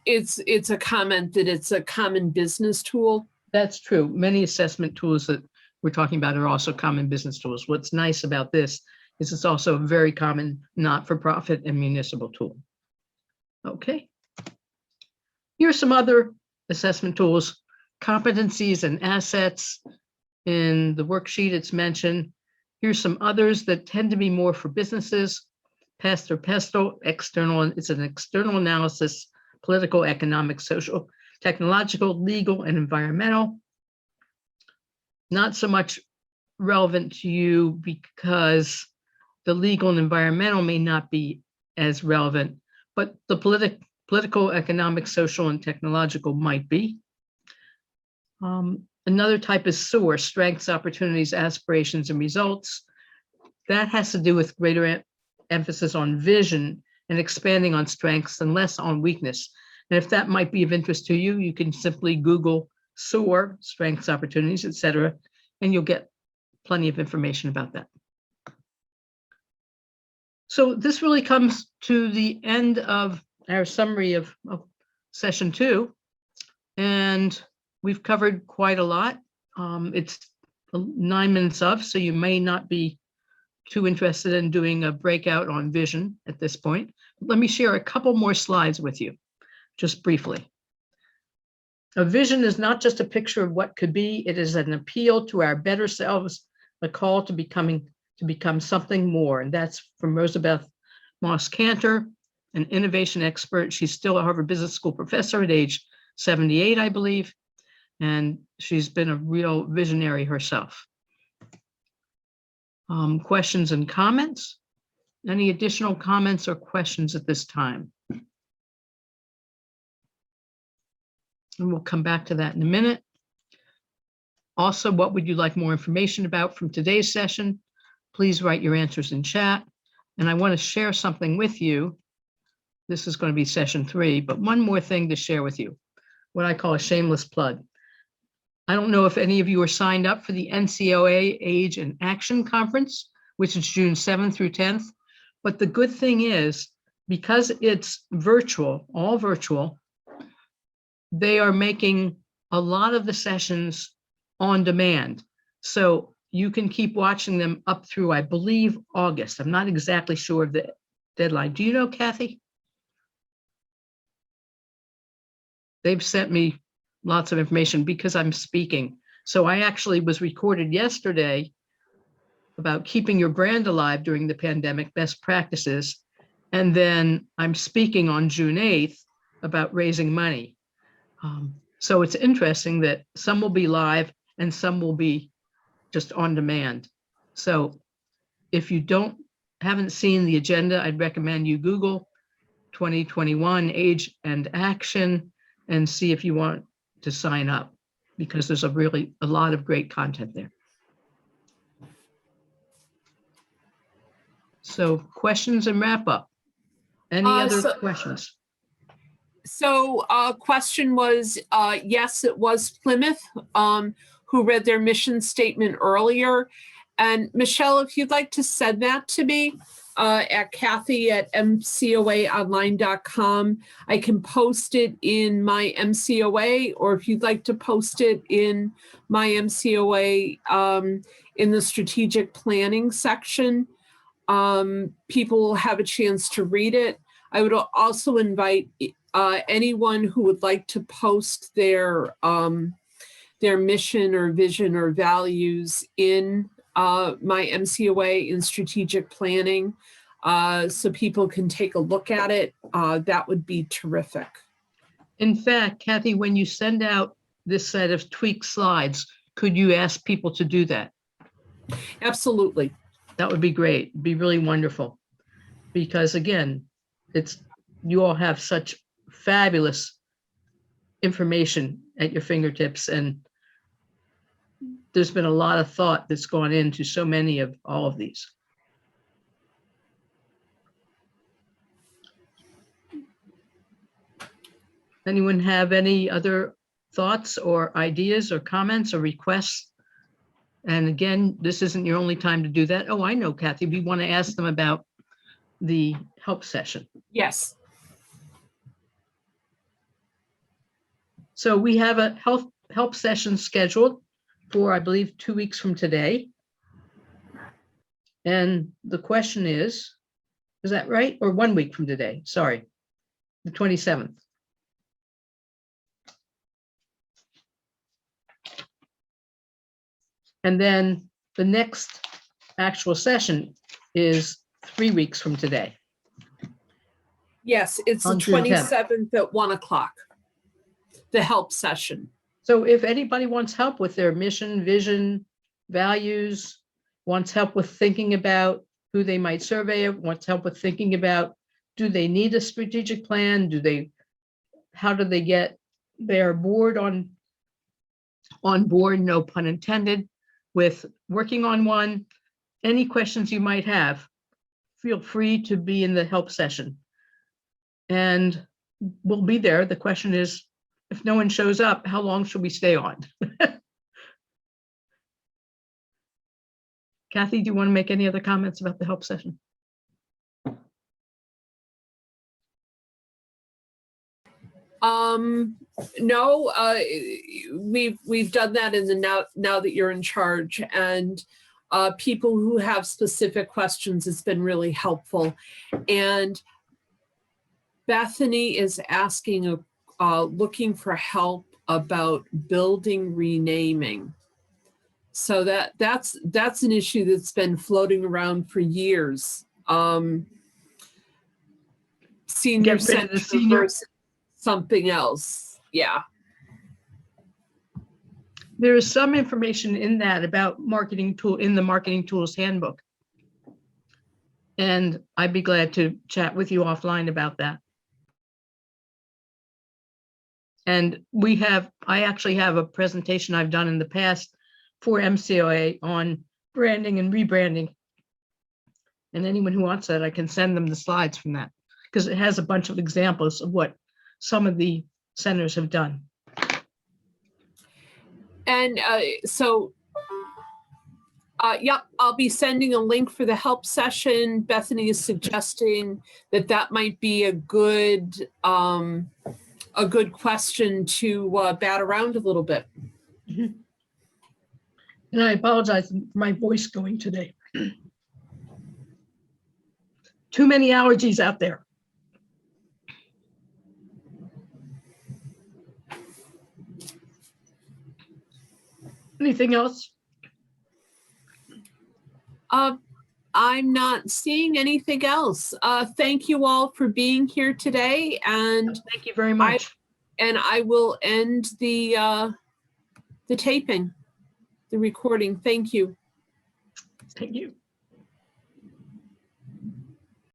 It's a comment that it's a common business tool. That's true. Many assessment tools that we're talking about are also common business tools. What's nice about this is it's also a very common not-for-profit and municipal tool. Okay. Here are some other assessment tools, competencies and assets. In the worksheet, it's mentioned. Here's some others that tend to be more for businesses. PEST or PESTLE, external, it's an external analysis, political, economic, social, technological, legal, and environmental. Not so much relevant to you because the legal and environmental may not be as relevant, but the political, economic, social, and technological might be. Another type is SOAR, strengths, opportunities, aspirations, and results. That has to do with greater emphasis on vision and expanding on strengths and less on weakness. And if that might be of interest to you, you can simply Google SOAR, strengths, opportunities, etc., and you'll get plenty of information about that. So this really comes to the end of our summary of session 2, and we've covered quite a lot. It's 9 minutes of, so you may not be too interested in doing a breakout on vision at this point. Let me share a couple more slides with you, just briefly. A vision is not just a picture of what could be, it is an appeal to our better selves, a call to become something more. And that's from Rosabeth Moss Cantor, an innovation expert. She's still a Harvard Business School professor at age 78, I believe. And she's been a real visionary herself. Questions and comments? Any additional comments or questions at this time? And we'll come back to that in a minute. Also, what would you like more information about from today's session? please write your answers in chat. And I want to share something with you. This is going to be session 3, but one more thing to share with you, what I call a shameless plug. I don't know if any of you are signed up for the NCOA Age and Action Conference, which is June 7th through 10th. But the good thing is, because it's virtual, all virtual, they are making a lot of the sessions on demand. So you can keep watching them up through, I believe, August. I'm not exactly sure of the deadline. Do you know, Kathy? They've sent me lots of information because I'm speaking. So I actually was recorded yesterday about keeping your brand alive during the pandemic, best practices. And then I'm speaking on June 8th about raising money. So it's interesting that some will be live and some will be just on demand. So if you haven't seen the agenda, I'd recommend you Google 2021 Age and Action and see if you want to sign up, because there's a lot of great content there. So questions and wrap up. Any other questions? So question was, yes, it was Plymouth who read their mission statement earlier. And Michelle, if you'd like to send that to me at Kathy@mcoaonline.com, I can post it in my MCOA, or if you'd like to post it in my MCOA in the strategic planning section, people will have a chance to read it. I would also invite anyone who would like to post their mission or vision or values in my MCOA in strategic planning, so people can take a look at it. That would be terrific. In fact, Kathy, when you send out this set of tweaked slides, could you ask people to do that? Absolutely. That would be great. It'd be really wonderful. Because again, you all have such fabulous information at your fingertips, and there's been a lot of thought that's gone into so many of all of these. Anyone have any other thoughts or ideas or comments or requests? And again, this isn't your only time to do that. Oh, I know, Kathy, we want to ask them about the help session. Yes. So we have a help session scheduled for, I believe, 2 weeks from today. And the question is that right? Or 1 week from today? Sorry, the 27th. And then the next actual session is 3 weeks from today. Yes, it's the On June 10th. 27th at 1 o'clock, the help session. So if anybody wants help with their mission, vision, values, wants help with thinking about who they might survey, wants help with thinking about, do they need a strategic plan? How do they get their board on board, no pun intended, with working on one? Any questions you might have, feel free to be in the help session. And we'll be there. The question is, if no one shows up, how long should we stay on? Kathy, do you want to make any other comments about the help session? No, we've done that in the now that you're in charge, and people who have specific questions, it's been really helpful. And Bethany is asking, looking for help about building renaming. So that's an issue that's been floating around for years. Senior center versus something else. Yeah. There is some information in that about in the marketing tools handbook. And I'd be glad to chat with you offline about that. And I actually have a presentation I've done in the past for MCOA on branding and rebranding And anyone who wants that, I can send them the slides from that, because it has a bunch of examples of what some of the centers have done. And yep, I'll be sending a link for the help session. Bethany is suggesting that that might be a good question to bat around a little bit. And I apologize for my voice going today. Too many allergies out there. Anything else? I'm not seeing anything else. Thank you all for being here today, and Thank you very much. I will end the taping, the recording. Thank you. Thank you.